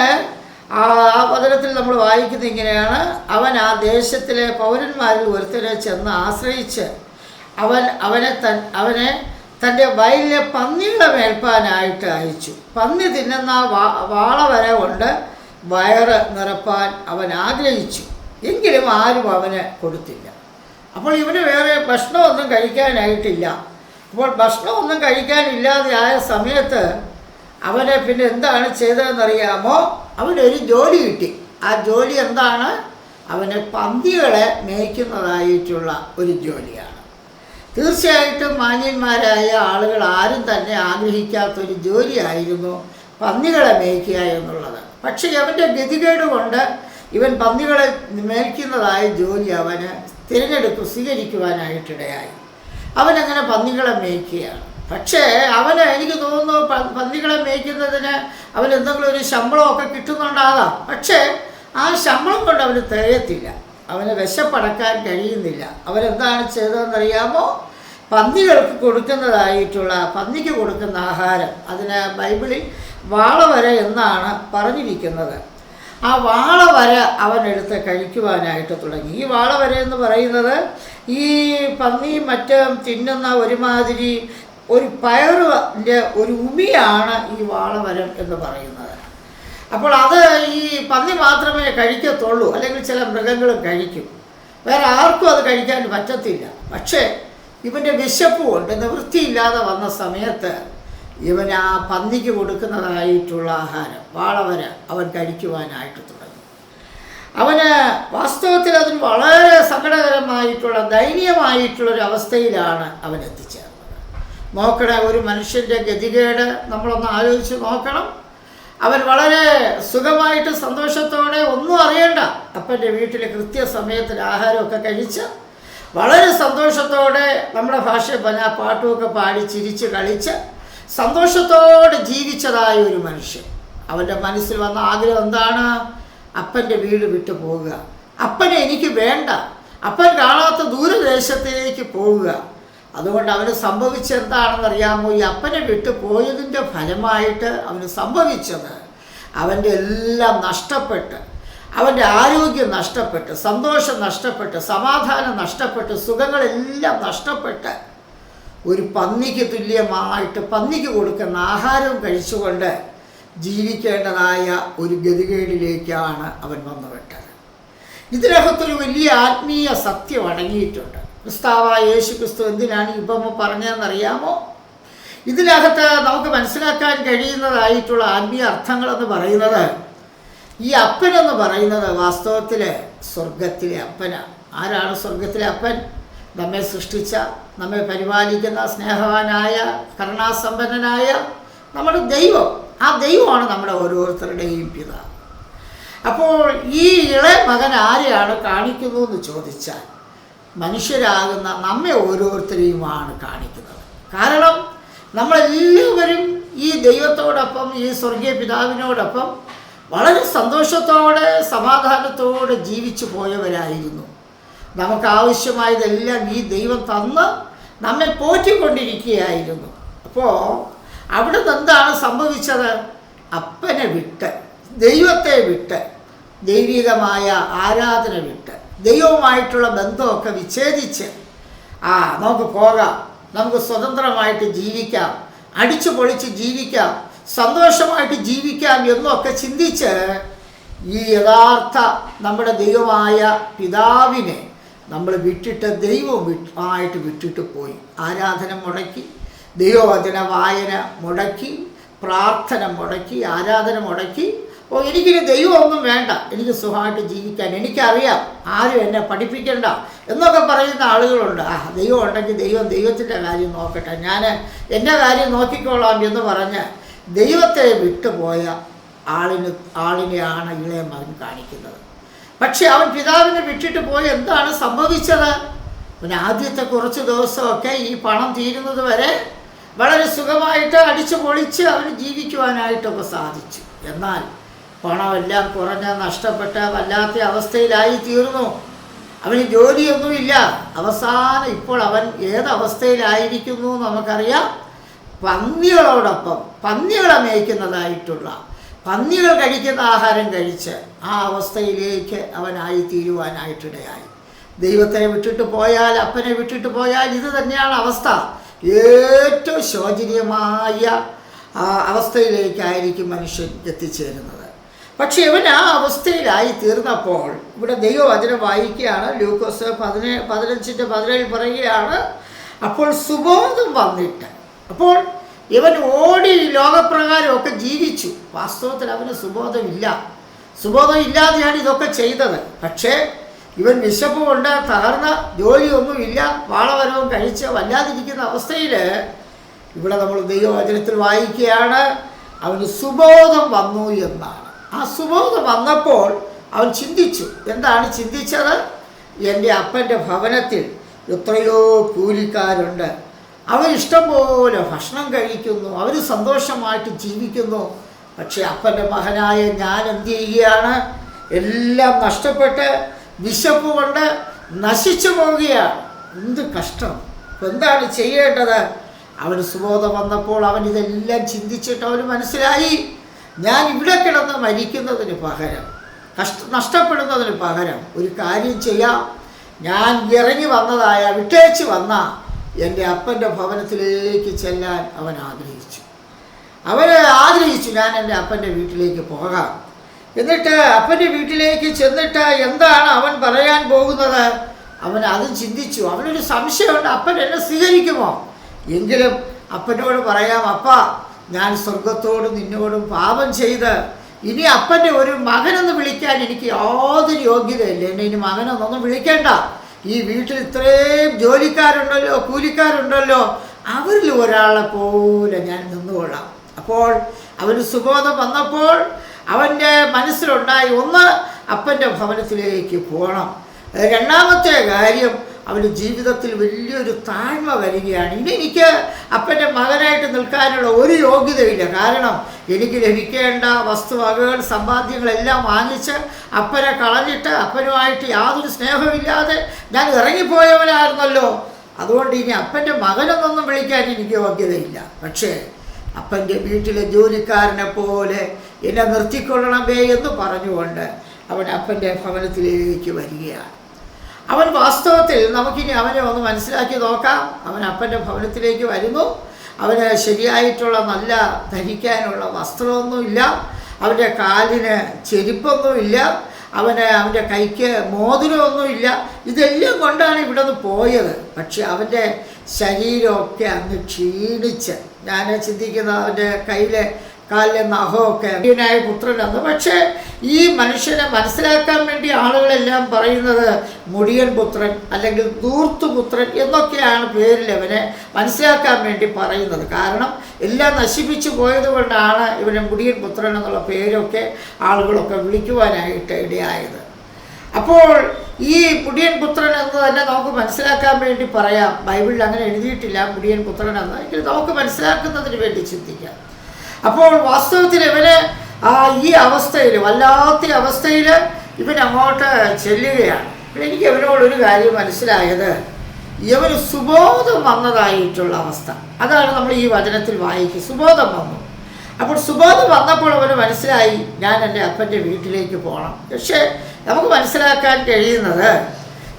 ആ വചനത്തിൽ നമ്മൾ വായിക്കുന്നത് ഇങ്ങനെയാണ്: അവൻ ആ ദേശത്തിലെ പൗരന്മാരിൽ ഒരുത്തരെ ചെന്ന് ആശ്രയിച്ച് അവനെ തൻ്റെ വയലിലെ പന്നികളെ മേൽപ്പാനായിട്ട് അയച്ചു. പന്നി തിന്നുന്ന വാളവര കൊണ്ട് വയറ് നിറപ്പാൻ അവൻ ആഗ്രഹിച്ചു. എങ്കിലും ആരും അവന് കൊടുത്തില്ല. അപ്പോൾ ഇവന് വേറെ ഭക്ഷണമൊന്നും കഴിക്കാനായിട്ടില്ല. അപ്പോൾ ഭക്ഷണമൊന്നും കഴിക്കാനില്ലാതെ ആയ സമയത്ത് അവനെ പിന്നെ എന്താണ് ചെയ്തതെന്നറിയാമോ? അവനൊരു ജോലി കിട്ടി. ആ ജോലി എന്താണ്? അവന് പന്നികളെ മേയ്ക്കുന്നതായിട്ടുള്ള ഒരു ജോലിയാണ്. തീർച്ചയായിട്ടും മാന്യന്മാരായ ആളുകൾ ആരും തന്നെ ആഗ്രഹിക്കാത്തൊരു ജോലിയായിരുന്നു പന്നികളെ മേയ്ക്കുക എന്നുള്ളത്. പക്ഷേ അവൻ്റെ ഗതികേട് കൊണ്ട് ഇവൻ പന്നികളെ മേയ്ക്കുന്നതായ ജോലി അവന് സ്വീകരിക്കുവാനായിട്ടിടയായി. അവനങ്ങനെ പന്നികളെ മേയ്ക്കുകയാണ്. പക്ഷേ അവന്, എനിക്ക് തോന്നുന്നു, പന്നികളെ മേയ്ക്കുന്നതിന് അവൻ എന്തെങ്കിലും ഒരു ശമ്പളമൊക്കെ കിട്ടുന്നുണ്ടാകാം. പക്ഷേ ആ ശമ്പളം കൊണ്ട് അവന് തികയത്തില്ല. അവന് വിശപ്പടക്കാൻ കഴിയുന്നില്ല. അവരെന്താണ് ചെയ്തതെന്നറിയാമോ? പന്നികൾക്ക് പന്നിക്ക് കൊടുക്കുന്ന ആഹാരം, അതിന് ബൈബിളിൽ വാളവര എന്നാണ് പറഞ്ഞിരിക്കുന്നത്. ആ വാളവര അവനെടുത്ത് കഴിക്കുവാനായിട്ട് തുടങ്ങി. ഈ വാളവര എന്ന് പറയുന്നത് ഈ പന്നിയും മറ്റും തിന്നുന്ന ഒരുമാതിരി ഒരു പയറിൻ്റെ ഒരു ഉമിയാണ് ഈ വാളവരം എന്ന് പറയുന്നത്. അപ്പോൾ അത് ഈ പന്നി മാത്രമേ കഴിക്കത്തുള്ളൂ, അല്ലെങ്കിൽ ചില മൃഗങ്ങളും കഴിക്കും. വേറെ ആർക്കും അത് കഴിക്കാൻ പറ്റത്തില്ല. പക്ഷേ ഇവൻ്റെ വിശപ്പ് കൊണ്ട് നിവൃത്തിയില്ലാതെ വന്ന സമയത്ത് ഇവൻ ആ പന്നിക്ക് കൊടുക്കുന്നതായിട്ടുള്ള ആഹാരം, വാളവര, അവൻ കഴിക്കുവാനായിട്ട് തുടങ്ങി. അവന് വാസ്തവത്തിൽ അതിന് വളരെ സങ്കടകരമായിട്ടുള്ള, ദയനീയമായിട്ടുള്ളൊരവസ്ഥയിലാണ് അവൻ എത്തിച്ചേർന്നത്. നോക്കണേ, ഒരു മനുഷ്യൻ്റെ ഗതികേട് നമ്മളൊന്ന് ആലോചിച്ച് നോക്കണം. അവൻ വളരെ സുഖമായിട്ട് സന്തോഷത്തോടെ, ഒന്നും അറിയണ്ട, അപ്പൻ്റെ വീട്ടിൽ കൃത്യസമയത്തിന് ആഹാരമൊക്കെ കഴിച്ച് വളരെ സന്തോഷത്തോടെ, നമ്മുടെ ഭാഷയിൽ പറഞ്ഞാൽ പാട്ടുമൊക്കെ പാടി ചിരിച്ച് കളിച്ച് സന്തോഷത്തോടെ ജീവിച്ചതായ ഒരു മനുഷ്യൻ. അവൻ്റെ മനസ്സിൽ വന്ന ആഗ്രഹം എന്താണ്? അപ്പൻ്റെ വീട് വിട്ടു പോവുക. അപ്പനെ എനിക്ക് വേണ്ട, അപ്പൻ കാണാത്ത ദൂരദേശത്തേക്ക് പോവുക. അതുകൊണ്ട് അവന് സംഭവിച്ചെന്താണെന്നറിയാമോ? ഈ അപ്പനെ വിട്ടു പോയതിൻ്റെ ഫലമായിട്ട് അവന് സംഭവിച്ചത്, അവൻ്റെ എല്ലാം നഷ്ടപ്പെട്ട്, അവൻ്റെ ആരോഗ്യം നഷ്ടപ്പെട്ട്, സന്തോഷം നഷ്ടപ്പെട്ട്, സമാധാനം നഷ്ടപ്പെട്ട്, സുഖങ്ങളെല്ലാം നഷ്ടപ്പെട്ട്, ഒരു പന്നിക്ക് തുല്യമായിട്ട് പന്നിക്ക് കൊടുക്കുന്ന ആഹാരവും കഴിച്ചുകൊണ്ട് ജീവിക്കേണ്ടതായ ഒരു ഗതികേടിലേക്കാണ് അവൻ വന്നുവിട്ടത്. ഇതിനകത്തൊരു വലിയ ആത്മീയ സത്യം അടങ്ങിയിട്ടുണ്ട്. ക്രിസ്താവായ യേശു ക്രിസ്തു എന്തിനാണ് ഈ ഉപമ പറഞ്ഞതെന്നറിയാമോ? ഇതിനകത്ത് നമുക്ക് മനസ്സിലാക്കാൻ കഴിയുന്നതായിട്ടുള്ള ആത്മീയ അർത്ഥങ്ങളെന്ന് പറയുന്നത്, ഈ അപ്പനെന്ന് പറയുന്നത് വാസ്തവത്തിൽ സ്വർഗത്തിലെ അപ്പനാണ്. ആരാണ് സ്വർഗത്തിലെ അപ്പൻ? നമ്മെ സൃഷ്ടിച്ച, നമ്മെ പരിപാലിക്കുന്ന, സ്നേഹവാനായ, കരുണാസമ്പന്നനായ നമ്മുടെ ദൈവം. ആ ദൈവമാണ് നമ്മുടെ ഓരോരുത്തരുടെയും പിതാവ്. അപ്പോൾ ഈ ഇളയ മകൻ ആരെയാണ് കാണിക്കുന്നു എന്ന് ചോദിച്ചാൽ, മനുഷ്യരാകുന്ന നമ്മെ ഓരോരുത്തരെയുമാണ് കാണിക്കുന്നത്. കാരണം നമ്മളെല്ലാവരും ഈ ദൈവത്തോടൊപ്പം, ഈ സ്വർഗീയ പിതാവിനോടൊപ്പം വളരെ സന്തോഷത്തോടെ, സമാധാനത്തോടെ ജീവിച്ചു പോയവരായിരുന്നു. നമുക്കാവശ്യമായതെല്ലാം ഈ ദൈവം തന്ന് നമ്മെ പോറ്റിക്കൊണ്ടിരിക്കുകയായിരുന്നു. അപ്പോൾ അവിടെ നിന്ന് എന്താണ് സംഭവിച്ചത്? അപ്പനെ വിട്ട്, ദൈവത്തെ വിട്ട്, ദൈവികമായ ആരാധന വിട്ട്, ദൈവവുമായിട്ടുള്ള ബന്ധമൊക്കെ വിച്ഛേദിച്ച് നമുക്ക് പോകാം, നമുക്ക് സ്വതന്ത്രമായിട്ട് ജീവിക്കാം, അടിച്ചു പൊളിച്ച് ജീവിക്കാം, സന്തോഷമായിട്ട് ജീവിക്കാം എന്നൊക്കെ ചിന്തിച്ച് ഈ യഥാർത്ഥ നമ്മുടെ ദൈവമായ പിതാവിനെ നമ്മൾ വിട്ടിട്ട് ദൈവമായിട്ട് വിട്ടിട്ട് പോയി. ആരാധന മുടക്കി, ദൈവവചന വായന മുടക്കി, പ്രാർത്ഥന മുടക്കി, ആരാധന മുടക്കി. എനിക്കിനി ദൈവമൊന്നും വേണ്ട, എനിക്ക് സുഖമായിട്ട് ജീവിക്കാൻ എനിക്കറിയാം, ആരും എന്നെ പഠിപ്പിക്കണ്ട എന്നൊക്കെ പറയുന്ന ആളുകളുണ്ട്. ദൈവം ഉണ്ടെങ്കിൽ ദൈവത്തിൻ്റെ കാര്യം നോക്കട്ടെ, ഞാൻ എൻ്റെ കാര്യം നോക്കിക്കോളാം എന്ന് പറഞ്ഞ് ദൈവത്തെ വിട്ടുപോയ ആളിനെയാണ് ഇളയ മകൻ കാണിക്കുന്നത്. പക്ഷെ അവൻ പിതാവിനെ വിട്ടിട്ട് പോയി എന്താണ് സംഭവിച്ചത്? പിന്നെ ആദ്യത്തെ കുറച്ച് ദിവസമൊക്കെ ഈ പണം തീരുന്നത് വരെ വളരെ സുഖമായിട്ട് അടിച്ചു പൊളിച്ച് അവന് ജീവിക്കുവാനായിട്ടൊക്കെ സാധിച്ചു. എന്നാൽ പണമെല്ലാം കുറഞ്ഞ നഷ്ടപ്പെട്ട വല്ലാത്ത അവസ്ഥയിലായി തീർന്നു. അവന് ജോലിയൊന്നുമില്ല. അവസാനം ഇപ്പോൾ അവൻ ഏതവസ്ഥയിലായിരിക്കുന്നു നമുക്കറിയാം. പന്നികളോടൊപ്പം, പന്നികളെ മേയ്ക്കുന്നതായിട്ടുള്ള, പന്നികൾ കഴിക്കുന്ന ആഹാരം കഴിച്ച് ആ അവസ്ഥയിലേക്ക് അവനായി തീരുവാനായിട്ടിടയായി. ദൈവത്തെ വിട്ടിട്ട് പോയാൽ, അപ്പനെ വിട്ടിട്ട് പോയാൽ ഇത് തന്നെയാണ് അവസ്ഥ. ഏറ്റവും ശോചനീയമായ അവസ്ഥയിലേക്കായിരിക്കും മനുഷ്യൻ എത്തിച്ചേരുന്നത്. പക്ഷെ ഇവൻ ആ അവസ്ഥയിലായി തീർന്നപ്പോൾ ഇവിടെ ദൈവവചനം വായിക്കുകയാണ്. ലൂക്കോസ് 15:17 പറയുകയാണ്, അപ്പോൾ സുബോധം വന്നിട്ട്. അപ്പോൾ ഇവൻ ഓടി ലോകപ്രകാരമൊക്കെ ജീവിച്ചു. വാസ്തവത്തിൽ അവന് സുബോധമില്ല. സുബോധം ഇല്ലാതെയാണ് ഇതൊക്കെ ചെയ്തത്. പക്ഷേ ഇവൻ വിശപ്പ് കൊണ്ട് തകർന്ന, ജോലിയൊന്നുമില്ല, വാളവരവും കഴിച്ച് വല്ലാതിരിക്കുന്ന അവസ്ഥയിൽ ഇവിടെ നമ്മൾ ദൈവവചനത്തിൽ വായിക്കുകയാണ്, അവന് സുബോധം വന്നു എന്നാണ്. ആ സുബോധം വന്നപ്പോൾ അവൻ ചിന്തിച്ചു. എന്താണ് ചിന്തിച്ചത്? എൻ്റെ അപ്പൻ്റെ ഭവനത്തിൽ എത്രയോ കൂലിക്കാരുണ്ട്, അവർ ഇഷ്ടംപോലെ ഭക്ഷണം കഴിക്കുന്നു, അവർ സന്തോഷമായിട്ട് ജീവിക്കുന്നു. പക്ഷേ അപ്പൻ്റെ മകനായ ഞാൻ എന്ത് ചെയ്യുകയാണ്? എല്ലാം നഷ്ടപ്പെട്ട് വിശപ്പ് കൊണ്ട് നശിച്ചു പോവുകയാണ്. എന്ത് കഷ്ടം! എന്താണ് ചെയ്യേണ്ടത്? അവന് സുബോധം വന്നപ്പോൾ അവൻ ഇതെല്ലാം ചിന്തിച്ചിട്ട് അവന് മനസ്സിലായി, ഞാൻ ഇവിടെ കിടന്ന് മരിക്കുന്നതിന് പകരം, നഷ്ടപ്പെടുന്നതിന് പകരം ഒരു കാര്യം ചെയ്യാം. ഞാൻ ഇറങ്ങി വന്നതായ, വിട്ടേച്ച് വന്ന എൻ്റെ അപ്പൻ്റെ ഭവനത്തിലേക്ക് ചെല്ലാൻ അവൻ ആഗ്രഹിച്ചു. ഞാൻ എൻ്റെ അപ്പൻ്റെ വീട്ടിലേക്ക് പോകാം. എന്നിട്ട് അപ്പൻ്റെ വീട്ടിലേക്ക് ചെന്നിട്ട് എന്താണ് അവൻ പറയാൻ പോകുന്നത്? അവൻ അതും ചിന്തിച്ചു. അവനൊരു സംശയമുണ്ട്, അപ്പൻ എന്നെ സ്വീകരിക്കുമോ? എങ്കിലും അപ്പനോട് പറയാം, അപ്പ, ഞാൻ സ്വർഗത്തോടും നിന്നോടും പാപം ചെയ്ത് ഇനി അപ്പൻ്റെ ഒരു മകനെന്ന് വിളിക്കാൻ എനിക്ക് യാതൊരു യോഗ്യതയില്ല. എന്നെ ഇനി മകനെന്നൊന്നും വിളിക്കേണ്ട. ഈ വീട്ടിൽ ഇത്രയും ജോലിക്കാരുണ്ടല്ലോ, കൂലിക്കാരുണ്ടല്ലോ, അവരിൽ ഒരാളെ പോലെ ഞാൻ നിന്നുകൊള്ളാം. അപ്പോൾ അവന് സുബോധം വന്നപ്പോൾ അവൻ്റെ മനസ്സിലുണ്ടായി, ഒന്ന്, അപ്പൻ്റെ ഭവനത്തിലേക്ക് പോകണം. രണ്ടാമത്തെ കാര്യം, അവൻ്റെ ജീവിതത്തിൽ വലിയൊരു താഴ്മ വരികയാണ്. ഇനി എനിക്ക് അപ്പൻ്റെ മകനായിട്ട് നിൽക്കാനുള്ള ഒരു യോഗ്യതയില്ല. കാരണം എനിക്ക് ലഭിക്കേണ്ട വസ്തുവകകൾ, സമ്പാദ്യങ്ങളെല്ലാം വാങ്ങിച്ച് അപ്പനെ കളഞ്ഞിട്ട് അപ്പനുമായിട്ട് യാതൊരു സ്നേഹമില്ലാതെ ഞാൻ ഇറങ്ങിപ്പോയവനായിരുന്നല്ലോ. അതുകൊണ്ട് ഇനി അപ്പൻ്റെ മകനെന്നൊന്നും വിളിക്കാൻ എനിക്ക് യോഗ്യതയില്ല. പക്ഷേ അപ്പൻ്റെ വീട്ടിലെ ജോലിക്കാരനെ പോലെ എന്നെ നിർത്തിക്കൊള്ളണമേ എന്ന് പറഞ്ഞുകൊണ്ട് അവൻ അപ്പൻ്റെ ഭവനത്തിലേക്ക് വരികയാണ്. അവൻ വാസ്തവത്തിൽ നമുക്കിനി അവനെ ഒന്ന് മനസ്സിലാക്കി നോക്കാം. അവൻ അപ്പൻ്റെ ഭവനത്തിലേക്ക് വരുന്നു. അവന് ശരിയായിട്ടുള്ള നല്ല ധരിക്കാനുള്ള വസ്ത്രമൊന്നുമില്ല, അവൻ്റെ കാലിന് ചെരുപ്പൊന്നുമില്ല, അവൻ്റെ കൈക്ക് മോതിരമൊന്നുമില്ല. ഇതെല്ലാം കൊണ്ടാണ് ഇവിടെ നിന്ന് പോയത്. പക്ഷെ അവൻ്റെ ശരീരമൊക്കെ അങ്ങ് ക്ഷീണിച്ച്, ഞാൻ ചിന്തിക്കുന്ന അവൻ്റെ കയ്യിലെ കാലിലെ നഖമൊക്കെ ായ പുത്രനെന്ന്. പക്ഷേ ഈ മനുഷ്യനെ മനസ്സിലാക്കാൻ വേണ്ടി ആളുകളെല്ലാം പറയുന്നത് മുടിയൻ പുത്രൻ അല്ലെങ്കിൽ ധൂർത്തുപുത്രൻ എന്നൊക്കെയാണ് പേരിൽ അവനെ മനസ്സിലാക്കാൻ വേണ്ടി പറയുന്നത്. കാരണം എല്ലാം നശിപ്പിച്ചു പോയത് കൊണ്ടാണ് ഇവനെ മുടിയൻ പുത്രൻ എന്നുള്ള പേരൊക്കെ ആളുകളൊക്കെ വിളിക്കുവാനായിട്ട് ഇടയായത്. അപ്പോൾ ഈ മുടിയൻ പുത്രൻ എന്ന് തന്നെ നമുക്ക് മനസ്സിലാക്കാൻ വേണ്ടി പറയാം. ബൈബിളിൽ അങ്ങനെ എഴുതിയിട്ടില്ല മുടിയൻ പുത്രൻ എന്ന്. എങ്കിലും നമുക്ക് മനസ്സിലാക്കുന്നതിന് വേണ്ടി ചിന്തിക്കാം. അപ്പോൾ വാസ്തവത്തിൽ ഇവന് ഈ അവസ്ഥയിൽ, വല്ലാത്ത അവസ്ഥയിൽ ഇവൻ അങ്ങോട്ട് ചെല്ലുകയാണ്. എനിക്ക് ഇവനോടൊരു കാര്യം മനസ്സിലായത്, ഇവന് സുബോധം വന്നതായിട്ടുള്ള അവസ്ഥ. അതാണ് നമ്മൾ ഈ വചനത്തിൽ വായിക്കുക. സുബോധം വന്നു. അപ്പോൾ സുബോധം വന്നപ്പോൾ അവന് മനസ്സിലായി, ഞാൻ എൻ്റെ അപ്പൻ്റെ വീട്ടിലേക്ക് പോകണം. പക്ഷേ നമുക്ക് മനസ്സിലാക്കാൻ കഴിയുന്നത്,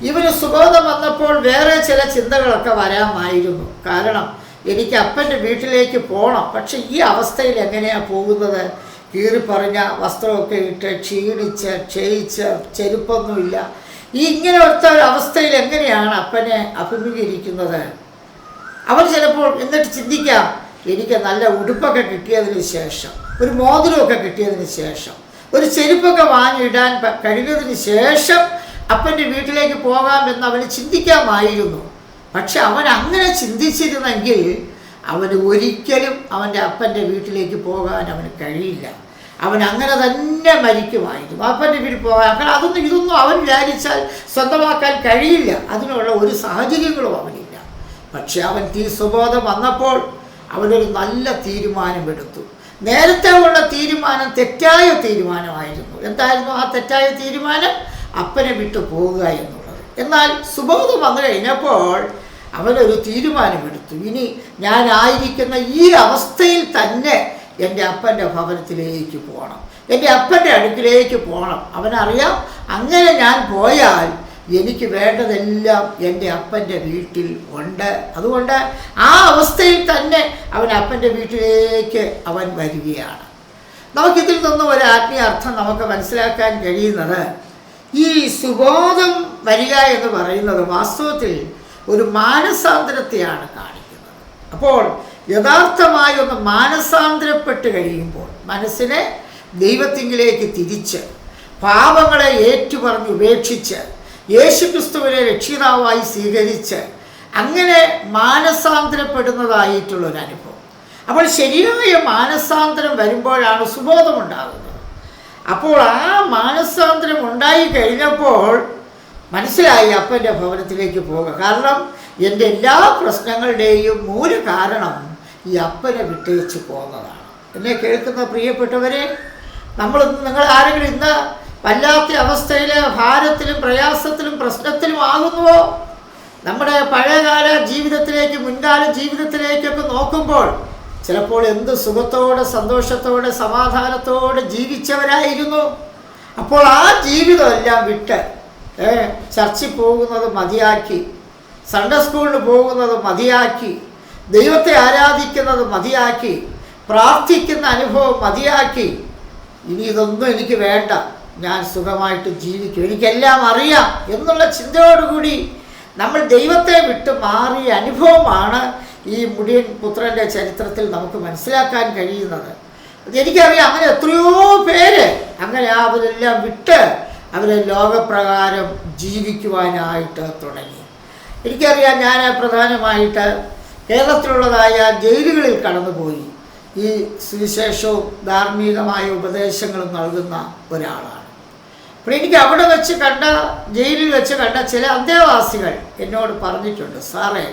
ഇവന് സുബോധം വന്നപ്പോൾ വേറെ ചില ചിന്തകളൊക്കെ വരാമായിരുന്നു. കാരണം എനിക്ക് അപ്പൻ്റെ വീട്ടിലേക്ക് പോകണം, പക്ഷെ ഈ അവസ്ഥയിൽ എങ്ങനെയാണ് പോകുന്നത്? കീറിപ്പറഞ്ഞ വസ്ത്രമൊക്കെ ഇട്ട് ക്ഷീണിച്ച് ക്ഷയിച്ച് ചെരുപ്പൊന്നുമില്ല. ഇങ്ങനെ ഒരു അവസ്ഥയിൽ എങ്ങനെയാണ് അപ്പനെ അഭിമുഖീകരിക്കുന്നത്? അവൻ ചിലപ്പോൾ എന്നിട്ട് ചിന്തിക്കാം, എനിക്ക് നല്ല ഉടുപ്പൊക്കെ കിട്ടിയതിന് ശേഷം, ഒരു മോതിരമൊക്കെ കിട്ടിയതിന് ശേഷം, ഒരു ചെരുപ്പൊക്കെ വാങ്ങിയിടാൻ കഴിഞ്ഞതിന് ശേഷം അപ്പൻ്റെ വീട്ടിലേക്ക് പോകാമെന്ന് അവന് ചിന്തിക്കാമായിരുന്നു. പക്ഷെ അവൻ അങ്ങനെ ചിന്തിച്ചിരുന്നെങ്കിൽ അവന് ഒരിക്കലും അവൻ്റെ അപ്പൻ്റെ വീട്ടിലേക്ക് പോകാൻ അവന് കഴിയില്ല. അവൻ അങ്ങനെ തന്നെ മരിക്കുമായിരുന്നു. അപ്പൻ്റെ വീട്ടിൽ പോകാൻ ഇതൊന്നും അവൻ വിചാരിച്ചാൽ സ്വന്തമാക്കാൻ കഴിയില്ല. അതിനുള്ള ഒരു സാഹചര്യങ്ങളും അവനില്ല. പക്ഷെ അവൻ സുബോധം വന്നപ്പോൾ അവനൊരു നല്ല തീരുമാനമെടുത്തു. നേരത്തെ ഉള്ള തീരുമാനം തെറ്റായ തീരുമാനമായിരുന്നു. എന്തായിരുന്നു ആ തെറ്റായ തീരുമാനം? അപ്പനെ വിട്ടു പോവുക എന്നുള്ളത്. എന്നാൽ സുബോധം വന്നു കഴിഞ്ഞപ്പോൾ അവനൊരു തീരുമാനമെടുത്തു. ഇനി ഞാനായിരിക്കുന്ന ഈ അവസ്ഥയിൽ തന്നെ എൻ്റെ അപ്പൻ്റെ ഭവനത്തിലേക്ക് പോകണം, എൻ്റെ അപ്പൻ്റെ അടുക്കിലേക്ക് പോകണം. അവനറിയാം, അങ്ങനെ ഞാൻ പോയാൽ എനിക്ക് വേണ്ടതെല്ലാം എൻ്റെ അപ്പൻ്റെ വീട്ടിൽ ഉണ്ട്. അതുകൊണ്ട് ആ അവസ്ഥയിൽ തന്നെ അവൻ അപ്പൻ്റെ വീട്ടിലേക്ക് അവൻ വരികയാണ്. നമുക്കിതിൽ നിന്നും ഒരു ആത്മീയ അർത്ഥം നമുക്ക് മനസ്സിലാക്കാൻ കഴിയുന്നത്, ഈ സുബോധം വരിക എന്ന് പറയുന്നത് വാസ്തവത്തിൽ ഒരു മാനസാന്തരത്തെയാണ് കാണിക്കുന്നത്. അപ്പോൾ യഥാർത്ഥമായി ഒന്ന് മാനസാന്തരപ്പെട്ട് കഴിയുമ്പോൾ, മനസ്സിനെ ദൈവത്തിങ്കിലേക്ക് തിരിച്ച് പാപങ്ങളെ ഏറ്റുപറഞ്ഞ് ഉപേക്ഷിച്ച് യേശുക്രിസ്തുവിനെ രക്ഷിതാവായി സ്വീകരിച്ച് അങ്ങനെ മാനസാന്തരപ്പെടുന്നതായിട്ടുള്ളൊരനുഭവം. അപ്പോൾ ശരിയായ മാനസാന്തരം വരുമ്പോഴാണ് സുബോധമുണ്ടാകുന്നത്. അപ്പോൾ ആ മാനസാന്തരം ഉണ്ടായി കഴിഞ്ഞപ്പോൾ മനസ്സിലായി അപ്പൻ്റെ ഭവനത്തിലേക്ക് പോകുക. കാരണം എൻ്റെ എല്ലാ പ്രശ്നങ്ങളുടെയും മൂല കാരണം ഈ അപ്പനെ വിട്ടേച്ച് പോകുന്നതാണ്. എന്നെ കേൾക്കുന്ന പ്രിയപ്പെട്ടവരെ, നിങ്ങൾ ആരെങ്കിലും ഇന്ന് വല്ലാത്ത അവസ്ഥയിൽ ഭാരത്തിലും പ്രയാസത്തിലും പ്രശ്നത്തിലും ആകുന്നുവോ? നമ്മുടെ പഴയകാല ജീവിതത്തിലേക്ക്, മുൻകാല ജീവിതത്തിലേക്കൊക്കെ നോക്കുമ്പോൾ ചിലപ്പോൾ എന്ത് സുഖത്തോടെ സന്തോഷത്തോടെ സമാധാനത്തോടെ ജീവിച്ചവരായിരുന്നു. അപ്പോൾ ആ ജീവിതമെല്ലാം വിട്ട് ചർച്ചിൽ പോകുന്നത് മതിയാക്കി, സൺഡേ സ്കൂളിൽ പോകുന്നത് മതിയാക്കി, ദൈവത്തെ ആരാധിക്കുന്നത് മതിയാക്കി, പ്രാർത്ഥിക്കുന്ന അനുഭവം മതിയാക്കി, ഇനി ഇതൊന്നും എനിക്ക് വേണ്ട, ഞാൻ സുഖമായിട്ട് ജീവിക്കും, എനിക്കെല്ലാം അറിയാം എന്നുള്ള ചിന്തയോടുകൂടി നമ്മൾ ദൈവത്തെ വിട്ട് മാറിയ അനുഭവമാണ് ഈ മുടിയൻ പുത്രൻ്റെ ചരിത്രത്തിൽ നമുക്ക് മനസ്സിലാക്കാൻ കഴിയുന്നത്. എനിക്കറിയാം, അങ്ങനെ എത്രയോ പേര് അങ്ങനെ അവരെല്ലാം വിട്ട് അവരെ ലോകപ്രകാരം ജീവിക്കുവാനായിട്ട് തുടങ്ങി. എനിക്കറിയാം, ഞാൻ പ്രധാനമായിട്ട് കേരളത്തിലുള്ളതായ ജയിലുകളിൽ കടന്നുപോയി ഈ സുവിശേഷവും ധാർമ്മികമായ ഉപദേശങ്ങളും നൽകുന്ന ഒരാളാണ്. അപ്പോൾ എനിക്ക് അവിടെ വെച്ച് ജയിലിൽ വെച്ച് കണ്ട ചില അന്തേവാസികൾ എന്നോട് പറഞ്ഞിട്ടുണ്ട്, സാറേ,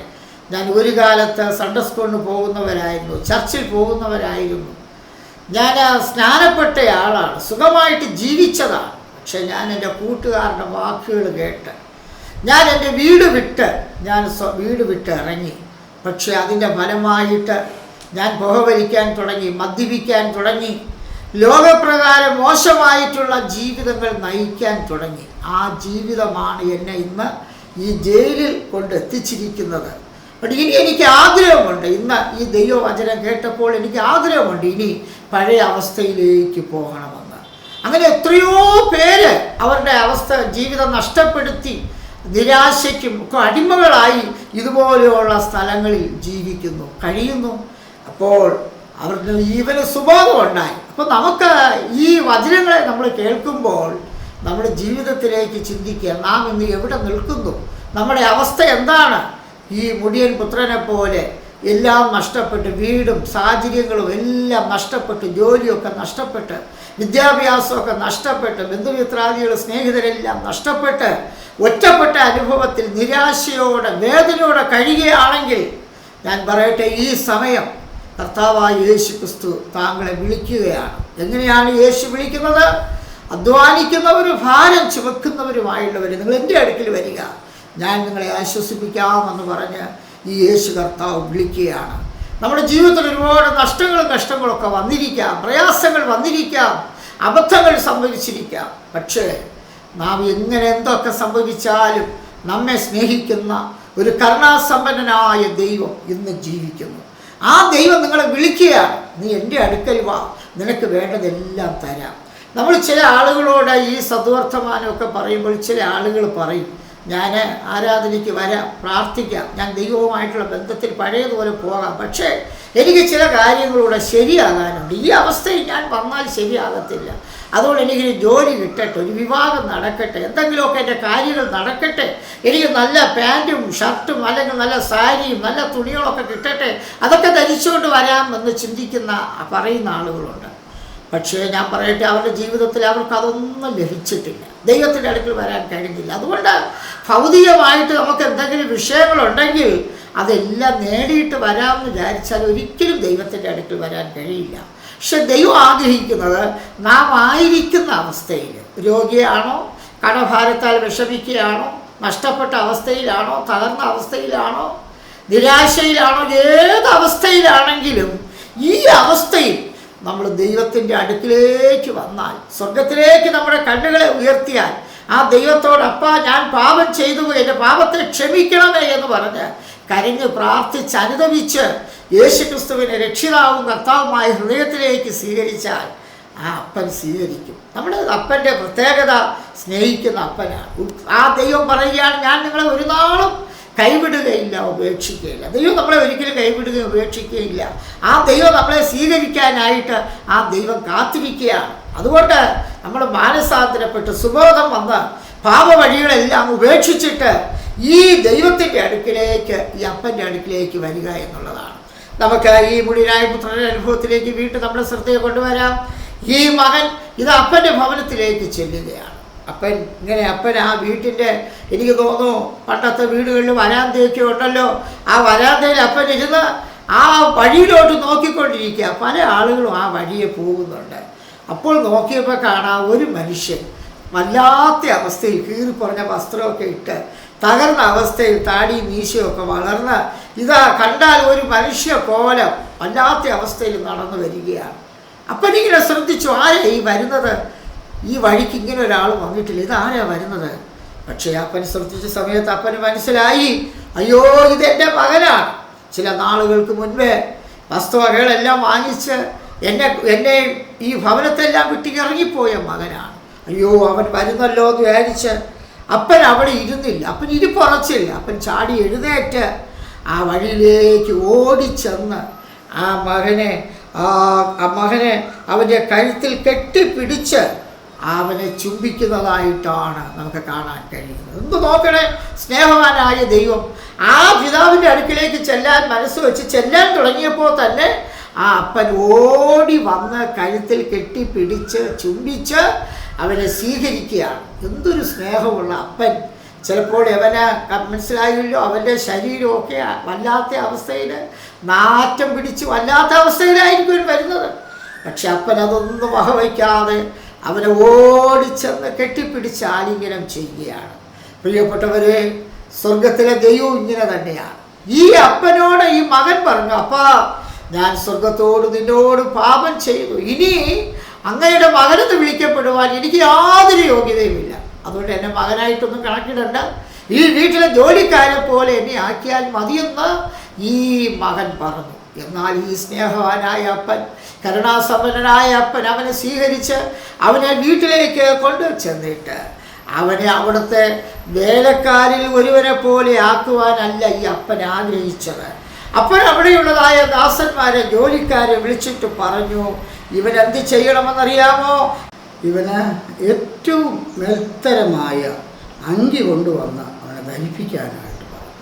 ഞാൻ ഒരു കാലത്ത് സൺഡേ സ്കൂളിന് പോകുന്നവരായിരുന്നു, ചർച്ചിൽ പോകുന്നവരായിരുന്നു, ഞാൻ സ്നാനപ്പെട്ടയാളാണ്, സുഖമായിട്ട് ജീവിച്ചതാണ്. പക്ഷെ ഞാൻ എൻ്റെ കൂട്ടുകാരുടെ വാക്കുകൾ കേട്ട് ഞാൻ എൻ്റെ വീട് വിട്ട് ഇറങ്ങി. പക്ഷെ അതിൻ്റെ ഫലമായിട്ട് ഞാൻ പുകവലിക്കാൻ തുടങ്ങി, മദ്യപിക്കാൻ തുടങ്ങി, ലോകപ്രകാരം മോശമായിട്ടുള്ള ജീവിതങ്ങൾ നയിക്കാൻ തുടങ്ങി. ആ ജീവിതമാണ് എന്നെ ഇന്ന് ഈ ജയിലിൽ കൊണ്ടെത്തിച്ചിരിക്കുന്നത്. പക്ഷേ ഇനി എനിക്ക് ആഗ്രഹമുണ്ട്, ഇന്ന് ഈ ദൈവവചനം കേട്ടപ്പോൾ എനിക്ക് ആഗ്രഹമുണ്ട് ഇനി പഴയ അവസ്ഥയിലേക്ക് പോകണമെന്ന്. അങ്ങനെ എത്രയോ പേര് അവരുടെ ജീവിതം നഷ്ടപ്പെടുത്തി നിരാശയ്ക്കും ഒക്കെ അടിമകളായി ഇതുപോലെയുള്ള സ്ഥലങ്ങളിൽ കഴിയുന്നു. അപ്പോൾ അവർക്ക് ഈവന് സുബോധം ഉണ്ടായി. അപ്പോൾ നമുക്ക് ഈ വചനങ്ങളെ നമ്മൾ കേൾക്കുമ്പോൾ നമ്മുടെ ജീവിതത്തിലേക്ക് ചിന്തിക്കുക, നാം ഇന്ന് എവിടെ നിൽക്കുന്നു, നമ്മുടെ അവസ്ഥ എന്താണ്? ഈ മുടിയൻ പുത്രനെ പോലെ എല്ലാം നഷ്ടപ്പെട്ട്, വീടും സാഹചര്യങ്ങളും എല്ലാം നഷ്ടപ്പെട്ട്, ജോലിയൊക്കെ നഷ്ടപ്പെട്ട്, വിദ്യാഭ്യാസമൊക്കെ നഷ്ടപ്പെട്ട്, ബന്ധുമിത്രാദികൾ സ്നേഹിതരെല്ലാം നഷ്ടപ്പെട്ട്, ഒറ്റപ്പെട്ട അനുഭവത്തിൽ നിരാശയോടെ വേദനയോടെ കഴിയുകയാണെങ്കിൽ ഞാൻ പറയട്ടെ, ഈ സമയം കർത്താവായ യേശു ക്രിസ്തു താങ്കളെ വിളിക്കുകയാണ്. എങ്ങനെയാണ് യേശു വിളിക്കുന്നത്? അധ്വാനിക്കുന്നവരും ഭാരം ചുമക്കുന്നവരുമായുള്ളവർ, നിങ്ങൾ എൻ്റെ അടുക്കൽ വരിക, ഞാൻ നിങ്ങളെ ആശ്വസിപ്പിക്കാമെന്ന് പറഞ്ഞ് ഈ യേശു കർത്താവ് വിളിക്കുകയാണ്. നമ്മുടെ ജീവിതത്തിൽ ഒരുപാട് കഷ്ടങ്ങളൊക്കെ വന്നിരിക്കാം, പ്രയാസങ്ങൾ വന്നിരിക്കാം, അബദ്ധങ്ങൾ സംഭവിച്ചിരിക്കാം. പക്ഷേ നാം എങ്ങനെ എന്തൊക്കെ സംഭവിച്ചാലും നമ്മെ സ്നേഹിക്കുന്ന ഒരു കരുണാസമ്പന്നനായ ദൈവം ഇന്ന് ജീവിക്കുന്നു. ആ ദൈവം നിങ്ങളെ വിളിക്കുകയാണ്, നീ എൻ്റെ അടുക്കൽ വാ, നിനക്ക് വേണ്ടതെല്ലാം തരാം. നമ്മൾ ചില ആളുകളോട് ഈ സദ്വർത്തമാനമൊക്കെ പറയുമ്പോൾ ചില ആളുകൾ പറയും, ഞാൻ ആരാധനയ്ക്ക് വരാം, പ്രാർത്ഥിക്കാം, ഞാൻ ദൈവവുമായിട്ടുള്ള ബന്ധത്തിൽ പഴയതുപോലെ പോകാം, പക്ഷേ എനിക്ക് ചില കാര്യങ്ങളൂടെ ശരിയാകാനുണ്ട്, ഈ അവസ്ഥയിൽ ഞാൻ വന്നാൽ ശരിയാകത്തില്ല, അതുകൊണ്ട് എനിക്കൊരു ജോലി കിട്ടട്ടെ, ഒരു വിവാഹം നടക്കട്ടെ, എന്തെങ്കിലുമൊക്കെ എൻ്റെ കാര്യങ്ങൾ നടക്കട്ടെ, എനിക്ക് നല്ല പാൻറ്റും ഷർട്ടും അല്ലെങ്കിൽ നല്ല സാരിയും നല്ല തുണികളൊക്കെ കിട്ടട്ടെ, അതൊക്കെ ധരിച്ചുകൊണ്ട് വരാമെന്ന് പറയുന്ന ആളുകളുണ്ട്. പക്ഷേ ഞാൻ പറയട്ടെ, അവരുടെ ജീവിതത്തിൽ അവർക്ക് അതൊന്നും ലഭിച്ചിട്ടില്ല, ദൈവത്തിൻ്റെ അടുക്കൽ വരാൻ കഴിഞ്ഞില്ല. അതുകൊണ്ട് ഭൗതികമായിട്ട് നമുക്ക് എന്തെങ്കിലും വിഷയങ്ങളുണ്ടെങ്കിൽ അതെല്ലാം നേടിയിട്ട് വരാമെന്ന് വിചാരിച്ചാൽ ഒരിക്കലും ദൈവത്തിൻ്റെ അടുക്കൽ വരാൻ കഴിയില്ല. പക്ഷെ ദൈവം ആഗ്രഹിക്കുന്നത് നാം ആയിരിക്കുന്ന അവസ്ഥയിൽ, രോഗിയാണോ, കടഭാരത്താൽ വിഷമിക്കുകയാണോ, നഷ്ടപ്പെട്ട അവസ്ഥയിലാണോ, തകർന്ന അവസ്ഥയിലാണോ, നിരാശയിലാണോ, ഏത് അവസ്ഥയിലാണെങ്കിലും ഈ അവസ്ഥയിൽ നമ്മൾ ദൈവത്തിൻ്റെ അടുക്കിലേക്ക് വന്നാൽ, സ്വർഗത്തിലേക്ക് നമ്മുടെ കണ്ണുകളെ ഉയർത്തിയാൽ, ആ ദൈവത്തോട് അപ്പാ ഞാൻ പാപം ചെയ്തു, എൻ്റെ പാപത്തെ ക്ഷമിക്കണമേ എന്ന് പറഞ്ഞ് കരഞ്ഞ് പ്രാർത്ഥിച്ച് അനുദപിച്ച് യേശുക്രിസ്തുവിനെ രക്ഷിതാവും കർത്താവുമായ ഹൃദയത്തിലേക്ക് സ്വീകരിച്ചാൽ ആ അപ്പൻ സ്വീകരിക്കും. നമ്മുടെ അപ്പൻ്റെ പ്രത്യേകത സ്നേഹിക്കുന്ന അപ്പനാണ്. ആ ദൈവം പറയുകയാണ്, ഞാൻ നിങ്ങളെ ഒരു നാളും കൈവിടുകയില്ല, ഉപേക്ഷിക്കുകയില്ല. ദൈവം നമ്മളെ ഒരിക്കലും കൈവിടുകയും ഉപേക്ഷിക്കുകയില്ല. ആ ദൈവം നമ്മളെ സ്വീകരിക്കാനായിട്ട് ആ ദൈവം കാത്തിരിക്കുകയാണ്. അതുകൊണ്ട് നമ്മൾ മാനസാന്തരപ്പെട്ട് സുബോധം വന്ന് പാപവഴികളെല്ലാം ഉപേക്ഷിച്ചിട്ട് ഈ ദൈവത്തിൻ്റെ അടുക്കിലേക്ക്, ഈ അപ്പൻ്റെ അടുക്കിലേക്ക് വരിക എന്നുള്ളതാണ്. നമുക്ക് ഈ മുടിനായ പുത്രൻ്റെ അനുഭവത്തിലേക്ക് വീണ്ടും നമ്മുടെ ശ്രദ്ധയെ കൊണ്ടുവരാം. ഈ മകൻ ഇത് അപ്പൻ്റെ ഭവനത്തിലേക്ക് ചെല്ലുകയാണ്. അപ്പൻ ആ വീട്ടിൻ്റെ, എനിക്ക് തോന്നുന്നു പണ്ടത്തെ വീടുകളിൽ വരാന്തയൊക്കെ ഉണ്ടല്ലോ, ആ വരാന്തയിൽ അപ്പൻ ഇരുന്ന് ആ വഴിയിലോട്ട് നോക്കിക്കൊണ്ടിരിക്കുക. പല ആളുകളും ആ വഴിയെ പോകുന്നുണ്ട്. അപ്പോൾ നോക്കിയപ്പോൾ കാണാം ഒരു മനുഷ്യൻ വല്ലാത്ത അവസ്ഥയിൽ കീറിപ്പറഞ്ഞ വസ്ത്രമൊക്കെ ഇട്ട് തകർന്ന അവസ്ഥയിൽ താടി മീശയൊക്കെ വളർന്ന് ഇതാ കണ്ടാൽ ഒരു മനുഷ്യ കോലം വല്ലാത്ത അവസ്ഥയിൽ നടന്നു വരികയാണ്. അപ്പനിങ്ങനെ ശ്രദ്ധിച്ചു, ആരാ ഈ വരുന്നത്? ഈ വഴിക്ക് ഇങ്ങനെ ഒരാൾ വന്നിട്ടില്ല, ഇതാരാ വരുന്നത്? പക്ഷേ അപ്പൻ ശ്രദ്ധിച്ച സമയത്ത് അപ്പന് മനസ്സിലായി, അയ്യോ ഇതെൻ്റെ മകനാണ്. ചില നാളുകൾക്ക് മുൻപേ വസ്തുവകകളെല്ലാം വാങ്ങിച്ച് എന്നെ ഈ ഭവനത്തെല്ലാം വിട്ടിറങ്ങിപ്പോയ മകനാണ്. അയ്യോ അവൻ വരുന്നല്ലോ എന്ന് വിചാരിച്ച് അപ്പൻ അവിടെ ഇരുന്നില്ല, അപ്പൻ ഇരിപ്പുറച്ചില്ല. അപ്പൻ ചാടി എഴുന്നേറ്റ് ആ വഴിയിലേക്ക് ഓടിച്ചെന്ന് ആ മകനെ അവൻ്റെ കഴുത്തിൽ കെട്ടിപ്പിടിച്ച് അവനെ ചുംബിക്കുന്നതായിട്ടാണ് നമുക്ക് കാണാൻ കഴിയുന്നത്. എന്ത് നോക്കണേ, സ്നേഹവാനായ ദൈവം ആ പിതാവിൻ്റെ അടുക്കിലേക്ക് ചെല്ലാൻ മനസ്സ് വെച്ച് ചെല്ലാൻ തുടങ്ങിയപ്പോൾ തന്നെ ആ അപ്പൻ ഓടി വന്ന് കഴുത്തിൽ കെട്ടിപ്പിടിച്ച് ചുംബിച്ച് അവനെ സ്വീകരിക്കുകയാണ്. എന്തൊരു സ്നേഹമുള്ള അപ്പൻ. ചിലപ്പോൾ അവന് മനസ്സിലായില്ലോ, അവൻ്റെ ശരീരമൊക്കെ വല്ലാത്ത അവസ്ഥയിൽ നാറ്റം പിടിച്ച് വല്ലാത്ത അവസ്ഥയിലായിരിക്കും വരുന്നത്. പക്ഷെ അപ്പൻ അതൊന്നും വകവയ്ക്കാതെ അവനെ ഓടിച്ചെന്ന് കെട്ടിപ്പിടിച്ച് ആലിംഗനം ചെയ്യുകയാണ്. പ്രിയപ്പെട്ടവരെ, സ്വർഗത്തിലെ ദൈവം ഇങ്ങനെ തന്നെയാണ്. ഈ അപ്പനോട് ഈ മകൻ പറഞ്ഞു, അപ്പാ ഞാൻ സ്വർഗത്തോട് നിന്നോട് പാപം ചെയ്തു, ഇനി അങ്ങയുടെ മകനെന്ന് വിളിക്കപ്പെടുവാൻ എനിക്ക് യാതൊരു യോഗ്യതയുമില്ല, അതുകൊണ്ട് എന്നെ മകനായിട്ടൊന്നും കണക്കിടണ്ട, ഈ വീട്ടിലെ ജോലിക്കാരെ പോലെ എന്നെ ആക്കിയാൽ മതിയെന്ന് ഈ മകൻ പറഞ്ഞു. എന്നാൽ ഈ സ്നേഹവാനായ അപ്പൻ, കരുണാസമ്പന്നനായ അപ്പൻ അവനെ സ്വീകരിച്ച് അവനെ വീട്ടിലേക്ക് കൊണ്ടു ചെന്നിട്ട് അവനെ അവിടുത്തെ വേലക്കാരിൽ ഒരുവനെ പോലെ ആക്കുവാനല്ല ഈ അപ്പൻ ആഗ്രഹിച്ചത്. അപ്പൻ അവിടെയുള്ളതായ ദാസന്മാരെ, ജോലിക്കാരെ വിളിച്ചിട്ട് പറഞ്ഞു, ഇവൻ എന്ത് ചെയ്യണമെന്നറിയാമോ? ഇവന് ഏറ്റവും മേൽത്തരമായ അങ്കി കൊണ്ടുവന്ന് അവനെ ധരിപ്പിക്കാനായിട്ട് പറഞ്ഞു.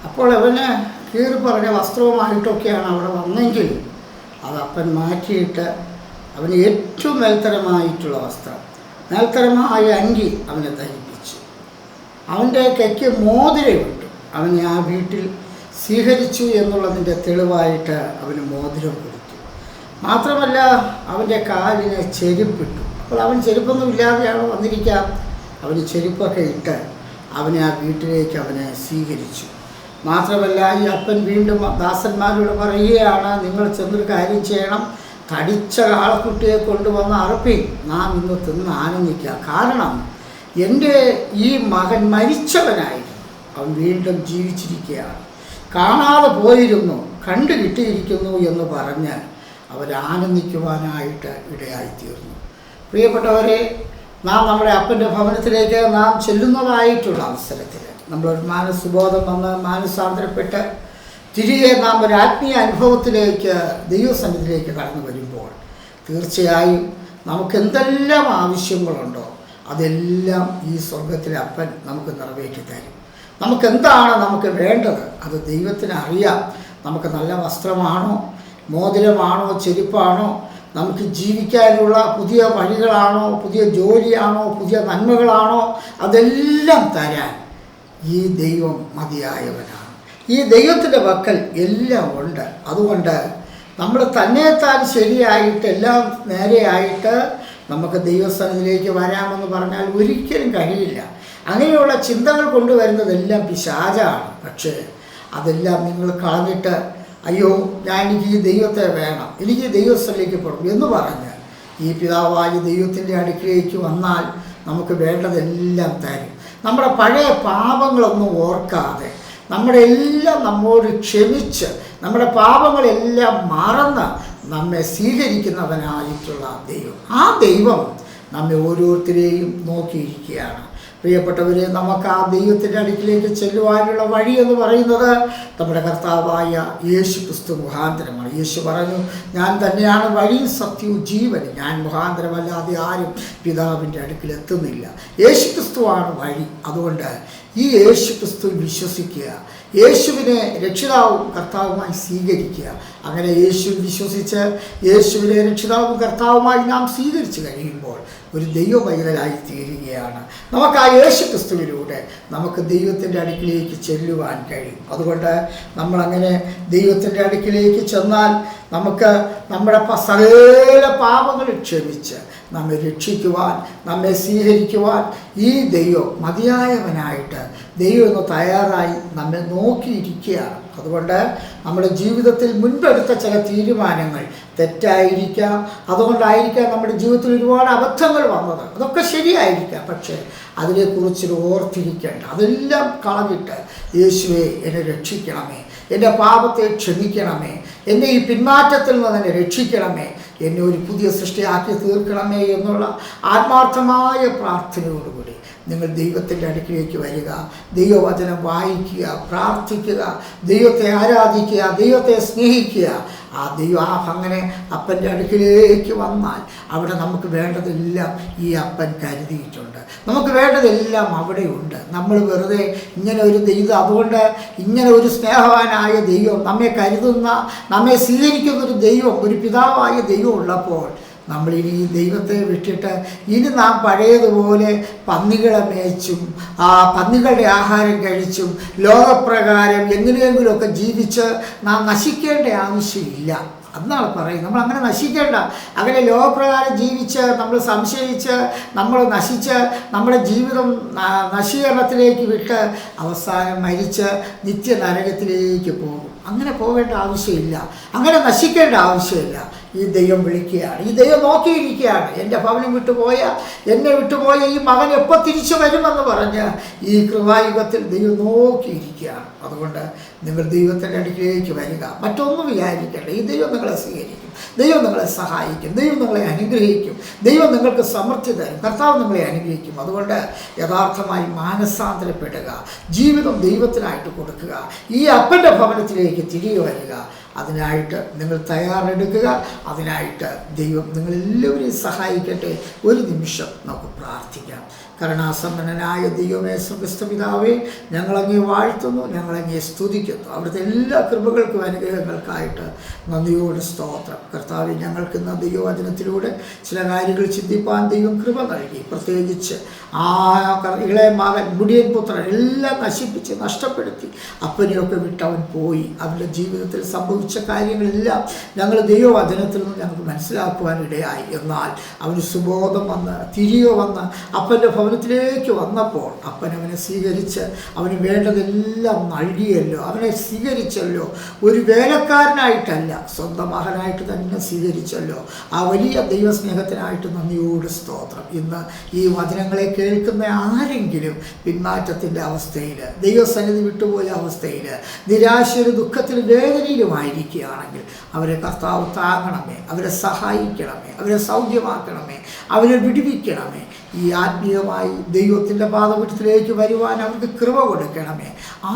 അപ്പോൾ അവന് കീറി പറഞ്ഞ വസ്ത്രവുമായിട്ടൊക്കെയാണ് അവിടെ വന്നെങ്കിൽ അത് അപ്പൻ മാറ്റിയിട്ട് അവന് ഏറ്റവും മേൽത്തരമായിട്ടുള്ള വസ്ത്രം, മേൽത്തരമായ അങ്കി അവനെ ധരിപ്പിച്ചു. അവൻ്റെ കൈക്ക് മോതിരമുണ്ട്. അവനെ ആ വീട്ടിൽ സ്വീകരിച്ചു എന്നുള്ളതിൻ്റെ തെളിവായിട്ട് അവന് മോതിരം കൊടുത്തു. മാത്രമല്ല അവൻ്റെ കാലിന് ചെരുപ്പിട്ടു. അപ്പോൾ അവൻ ചെരുപ്പൊന്നും ഇല്ലാതെയാണ് വന്നിരിക്കാം. അവന് ചെരുപ്പൊക്കെ ഇട്ട് അവനെ ആ വീട്ടിലേക്ക് അവനെ സ്വീകരിച്ചു. മാത്രമല്ല ഈ അപ്പൻ വീണ്ടും ദാസന്മാരോട് പറയുകയാണ്, നിങ്ങൾ ചെന്നൊരു കാര്യം ചെയ്യണം, തടിച്ച കാളക്കുട്ടിയെ കൊണ്ടുവന്ന് അറുപ്പിൻ, നാം ഇന്ന് തിന്ന് ആനന്ദിക്കുക. കാരണം എൻ്റെ ഈ മകൻ മരിച്ചവനായിരുന്നു, അവൻ വീണ്ടും ജീവിച്ചിരിക്കുകയാണ്, കാണാതെ പോയിരുന്നു, കണ്ടു കിട്ടിയിരിക്കുന്നു എന്ന് പറഞ്ഞ് അവരാനന്ദിക്കുവാനായിട്ട് ഇടയായിത്തീർന്നു. പ്രിയപ്പെട്ടവരെ, നാം നമ്മുടെ അപ്പൻ്റെ ഭവനത്തിലേക്ക് നാം ചെല്ലുന്നതായിട്ടുള്ള അവസരത്തിൽ നമ്മളൊരു മാനസുബോധം വന്ന് മാനസാന്തരപ്പെട്ട് തിരികെ നാം ഒരു ആത്മീയ അനുഭവത്തിലേക്ക് ദൈവസന്നിധിയിലേക്ക് കടന്നു വരുമ്പോൾ തീർച്ചയായും നമുക്ക് എന്തെല്ലാം ആവശ്യങ്ങളുണ്ടോ അതെല്ലാം ഈ സ്വർഗത്തിലെ അപ്പൻ നമുക്ക് നിറവേറ്റി തരും. നമുക്കെന്താണ് നമുക്ക് വേണ്ടത് അത് ദൈവത്തിന് അറിയാം. നമുക്ക് നല്ല വസ്ത്രമാണോ, മോതിരമാണോ, ചെരുപ്പാണോ, നമുക്ക് ജീവിക്കാനുള്ള പുതിയ വഴികളാണോ, പുതിയ ജോലിയാണോ, പുതിയ നന്മകളാണോ, അതെല്ലാം തരാൻ ഈ ദൈവം മതിയായവനാണ്. ഈ ദൈവത്തിൻ്റെ പക്കൽ എല്ലാം ഉണ്ട്. അതുകൊണ്ട് നമ്മൾ തന്നെത്താൻ ശരിയായിട്ട് എല്ലാം നേരെയായിട്ട് നമുക്ക് ദൈവസ്ഥാനത്തിലേക്ക് വരാമെന്ന് പറഞ്ഞാൽ ഒരിക്കലും കഴിയില്ല. അങ്ങനെയുള്ള ചിന്തകൾ കൊണ്ടുവരുന്നതെല്ലാം പിശാചാണ്. പക്ഷേ അതെല്ലാം നിങ്ങൾ കളഞ്ഞിട്ട് അയ്യോ എനിക്ക് ഈ ദൈവത്തെ വേണം, എനിക്ക് ദൈവസ്ഥലേക്ക് പോകണം എന്ന് പറഞ്ഞ് ഈ പിതാവായ ദൈവത്തിൻ്റെ അടുക്കിലേക്ക് വന്നാൽ നമുക്ക് വേണ്ടതെല്ലാം തരും. നമ്മുടെ പഴയ പാപങ്ങളൊന്നും ഓർക്കാതെ നമ്മുടെ എല്ലാം നമ്മോട് ക്ഷമിച്ച് നമ്മുടെ പാപങ്ങളെല്ലാം മറന്ന് നമ്മെ സ്വീകരിക്കുന്നവനായിട്ടുള്ള ദൈവം, ആ ദൈവം നമ്മെ ഓരോരുത്തരെയും നോക്കിയിരിക്കുകയാണ്. പ്രിയപ്പെട്ടവരെ, നമുക്ക് ആ ദൈവത്തിൻ്റെ അടുക്കിലേക്ക് ചെല്ലുവാനുള്ള വഴി എന്ന് പറയുന്നത് നമ്മുടെ കർത്താവായ യേശു ക്രിസ്തു മുഖാന്തരമാണ്. യേശു പറഞ്ഞു, ഞാൻ തന്നെയാണ് വഴിയും സത്യവും ജീവനും, ഞാൻ മുഖാന്തരമല്ലാതെ ആരും പിതാവിൻ്റെ അടുക്കിൽ എത്തുന്നില്ല. യേശു ക്രിസ്തുവാണ് വഴി. അതുകൊണ്ട് ഈ യേശു ക്രിസ്തു വിശ്വസിക്കുക, യേശുവിനെ രക്ഷിതാവും കർത്താവുമായി സ്വീകരിക്കുക. അങ്ങനെ യേശു വിശ്വസിച്ച് യേശുവിനെ രക്ഷിതാവും കർത്താവുമായി നാം സ്വീകരിച്ചു കഴിയുമ്പോൾ ഒരു ദൈവ പൈതലായി തീരുകയാണ്. നമുക്ക് ആ യേശു ക്രിസ്തുവിലൂടെ നമുക്ക് ദൈവത്തിൻ്റെ അടുക്കിലേക്ക് ചെല്ലുവാൻ കഴിയും. അതുകൊണ്ട് നമ്മളങ്ങനെ ദൈവത്തിൻ്റെ അടുക്കിലേക്ക് ചെന്നാൽ നമുക്ക് നമ്മുടെ സകല പാപങ്ങൾ ക്ഷമിച്ച് നമ്മെ രക്ഷിക്കുവാൻ, നമ്മെ സ്വീകരിക്കുവാൻ ഈ ദൈവം മതിയായവനായിട്ട് ദൈവം ഒന്ന് തയ്യാറായി നമ്മെ നോക്കിയിരിക്കുകയാണ്. അതുകൊണ്ട് നമ്മുടെ ജീവിതത്തിൽ മുൻപെടുത്ത ചില തീരുമാനങ്ങൾ തെറ്റായിരിക്കാം, അതുകൊണ്ടായിരിക്കാം നമ്മുടെ ജീവിതത്തിൽ ഒരുപാട് അബദ്ധങ്ങൾ വന്നത്. അതൊക്കെ ശരിയായിരിക്കാം, പക്ഷേ അതിനെക്കുറിച്ച് ഓർത്തിരിക്കേണ്ട, അതെല്ലാം കളഞ്ഞിട്ട് യേശുവേ എന്നെ രക്ഷിക്കണമേ, എൻ്റെ പാപത്തെ ക്ഷമിക്കണമേ, എന്നെ ഈ പിന്മാറ്റത്തിൽ നിന്ന് എന്നെ രക്ഷിക്കണമേ, എന്നെ ഒരു പുതിയ സൃഷ്ടിയാക്കി തീർക്കണമേ എന്നുള്ള ആത്മാർത്ഥമായ പ്രാർത്ഥനയോടുകൂടി നിങ്ങൾ ദൈവത്തിൻ്റെ അടുക്കിലേക്ക് വരിക, ദൈവവചനം വായിക്കുക, പ്രാർത്ഥിക്കുക, ദൈവത്തെ ആരാധിക്കുക, ദൈവത്തെ സ്നേഹിക്കുക. അങ്ങനെ അപ്പൻ്റെ അടുക്കിലേക്ക് വന്നാൽ അവിടെ നമുക്ക് വേണ്ടതെല്ലാം ഈ അപ്പൻ കരുതിയിട്ടുണ്ട്. നമുക്ക് വേണ്ടതെല്ലാം അവിടെയുണ്ട്. നമ്മൾ വെറുതെ ഇങ്ങനെ ഒരു ദൈവം, അതുകൊണ്ട് ഇങ്ങനെ ഒരു സ്നേഹവാനായ ദൈവം, നമ്മെ കരുതുന്ന, നമ്മെ സ്വീകരിക്കുന്നൊരു ദൈവം, ഒരു പിതാവായ ദൈവം ഉള്ളപ്പോൾ നമ്മളിനി ഈ ദൈവത്തെ വിട്ടിട്ട് ഇനി നാം പഴയതുപോലെ പന്നികളെ മേച്ചും പന്നികളുടെ ആഹാരം കഴിച്ചും ലോകപ്രകാരം എങ്ങനെയെങ്കിലുമൊക്കെ ജീവിച്ച് നാം നശിക്കേണ്ട ആവശ്യമില്ല. എന്നാണ് പറയുന്നത്. നമ്മൾ അങ്ങനെ നശിക്കേണ്ട, അങ്ങനെ ലോകപ്രകാരം ജീവിച്ച് നമ്മൾ സംശയിച്ച് നമ്മൾ നശിച്ച് നമ്മുടെ ജീവിതം നശീകരണത്തിലേക്ക് വിട്ട് അവസാനം മരിച്ച് നിത്യനരകത്തിലേക്ക് പോകും. അങ്ങനെ പോകേണ്ട ആവശ്യമില്ല, അങ്ങനെ നശിക്കേണ്ട ആവശ്യമില്ല. ഈ ദൈവം വിളിക്കുകയാണ്, ഈ ദൈവം നോക്കിയിരിക്കുകയാണ്. എൻ്റെ ഭവനം എന്നെ വിട്ടുപോയ ഈ മകൻ എപ്പോൾ തിരിച്ചു വരുമെന്ന് പറഞ്ഞ് ഈ കൃപായുഗത്തിൽ ദൈവം നോക്കിയിരിക്കുകയാണ്. അതുകൊണ്ട് നിങ്ങൾ ദൈവത്തിൻ്റെ അടുക്കിലേക്ക് വരിക, മറ്റൊന്നും വിചാരിക്കേണ്ട. ഈ ദൈവം നിങ്ങളെ സ്വീകരിക്കും, ദൈവം നിങ്ങളെ സഹായിക്കും, ദൈവം നിങ്ങളെ അനുഗ്രഹിക്കും, ദൈവം നിങ്ങൾക്ക് സമൃദ്ധി തരും, കർത്താവ് നിങ്ങളെ അനുഗ്രഹിക്കും. അതുകൊണ്ട് യഥാർത്ഥമായി മാനസാന്തരപ്പെടുക, ജീവിതം ദൈവത്തിനായിട്ട് കൊടുക്കുക, ഈ അപ്പൻ്റെ ഭവനത്തിലേക്ക് തിരികെ വരിക. അതിനായിട്ട് നിങ്ങൾ തയ്യാറെടുക്കുക. അതിനായിട്ട് ദൈവം നിങ്ങളെല്ലാവരെയും സഹായിക്കട്ടെ. ഒരു നിമിഷം നമുക്ക് പ്രാർത്ഥിക്കാം. കരുണാസമ്പന്നനായ ദൈവമേ, സ്വർഗ്ഗസ്ഥപിതാവേ, ഞങ്ങളങ്ങേ വാഴ്ത്തുന്നു, ഞങ്ങളങ്ങേ സ്തുതിക്കുന്നു. അവിടുത്തെ എല്ലാ കൃപകൾക്കും അനുഗ്രഹങ്ങൾക്കായിട്ട് നന്ദിയോട് സ്തോത്രം. കർത്താവേ, ഞങ്ങൾക്കിന്ന് ദൈവവചനത്തിലൂടെ ചില കാര്യങ്ങൾ ചിന്തിപ്പാൻ ദൈവം കൃപ നൽകി. പ്രത്യേകിച്ച് ഇളയ മകൻ മുടിയൻ പുത്രൻ എല്ലാം നശിപ്പിച്ച് നഷ്ടപ്പെടുത്തി അപ്പനെയൊക്കെ വിട്ടവൻ പോയി. അവൻ്റെ ജീവിതത്തിൽ സംഭവിച്ച കാര്യങ്ങളെല്ലാം ഞങ്ങൾ ദൈവവചനത്തിൽ നിന്ന് ഞങ്ങൾക്ക് മനസ്സിലാക്കുവാനിടയായി. എന്നാൽ അവന് സുബോധം വന്ന് തിരികെ വന്ന് അപ്പൻ്റെ ഭവനത്തിൽ ഭവനത്തിലേക്ക് വന്നപ്പോൾ അപ്പൻ അവനെ സ്വീകരിച്ച് അവന് വേണ്ടതെല്ലാം നൽകിയല്ലോ, അവനെ സ്വീകരിച്ചല്ലോ. ഒരു വേലക്കാരനായിട്ടല്ല, സ്വന്തം മകനായിട്ട് തന്നെ സ്വീകരിച്ചല്ലോ. ആ വലിയ ദൈവസ്നേഹത്തിനായിട്ട് നന്ദിയോട് സ്തോത്രം. ഇന്ന് ഈ വചനങ്ങളെ കേൾക്കുന്ന ആരെങ്കിലും പിന്മാറ്റത്തിൻ്റെ അവസ്ഥയിൽ, ദൈവസന്നിധി വിട്ടുപോയ അവസ്ഥയിൽ, നിരാശയിലും ദുഃഖത്തിലും വേദനയിലുമായിരിക്കുകയാണെങ്കിൽ അവരെ കർത്താവ് താങ്ങണമേ, അവരെ സഹായിക്കണമേ, അവരെ സൗഖ്യമാക്കണമേ, അവരെ വിടുവിക്കണമേ. ഈ ആത്മീയമായി ദൈവത്തിൻ്റെ പാദപീഠത്തിലേക്ക് വരുവാൻ അവർക്ക് കൃപ കൊടുക്കണമേ.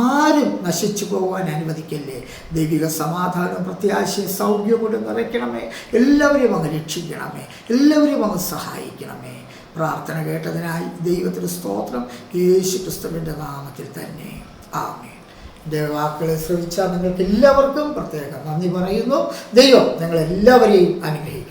ആരും നശിച്ചു പോകുവാൻ അനുവദിക്കല്ലേ. ദൈവിക സമാധാനം, പ്രത്യാശയും സൗഖ്യം കൊണ്ട് നിറയ്ക്കണമേ. എല്ലാവരെയും അങ്ങ് രക്ഷിക്കണമേ, എല്ലാവരെയും അങ്ങ് സഹായിക്കണമേ. പ്രാർത്ഥന കേട്ടതിനായി ദൈവത്തിന് സ്തോത്രം. യേശു ക്രിസ്തുവിൻ്റെ നാമത്തിൽ തന്നെ ആമേൻ. എൻ്റെ വാക്കുകളെ ശ്രമിച്ചാൽ നിങ്ങൾക്ക് എല്ലാവർക്കും പ്രത്യേകം നന്ദി പറയുന്നു. ദൈവം നിങ്ങളെല്ലാവരെയും അനുഗ്രഹിക്കും.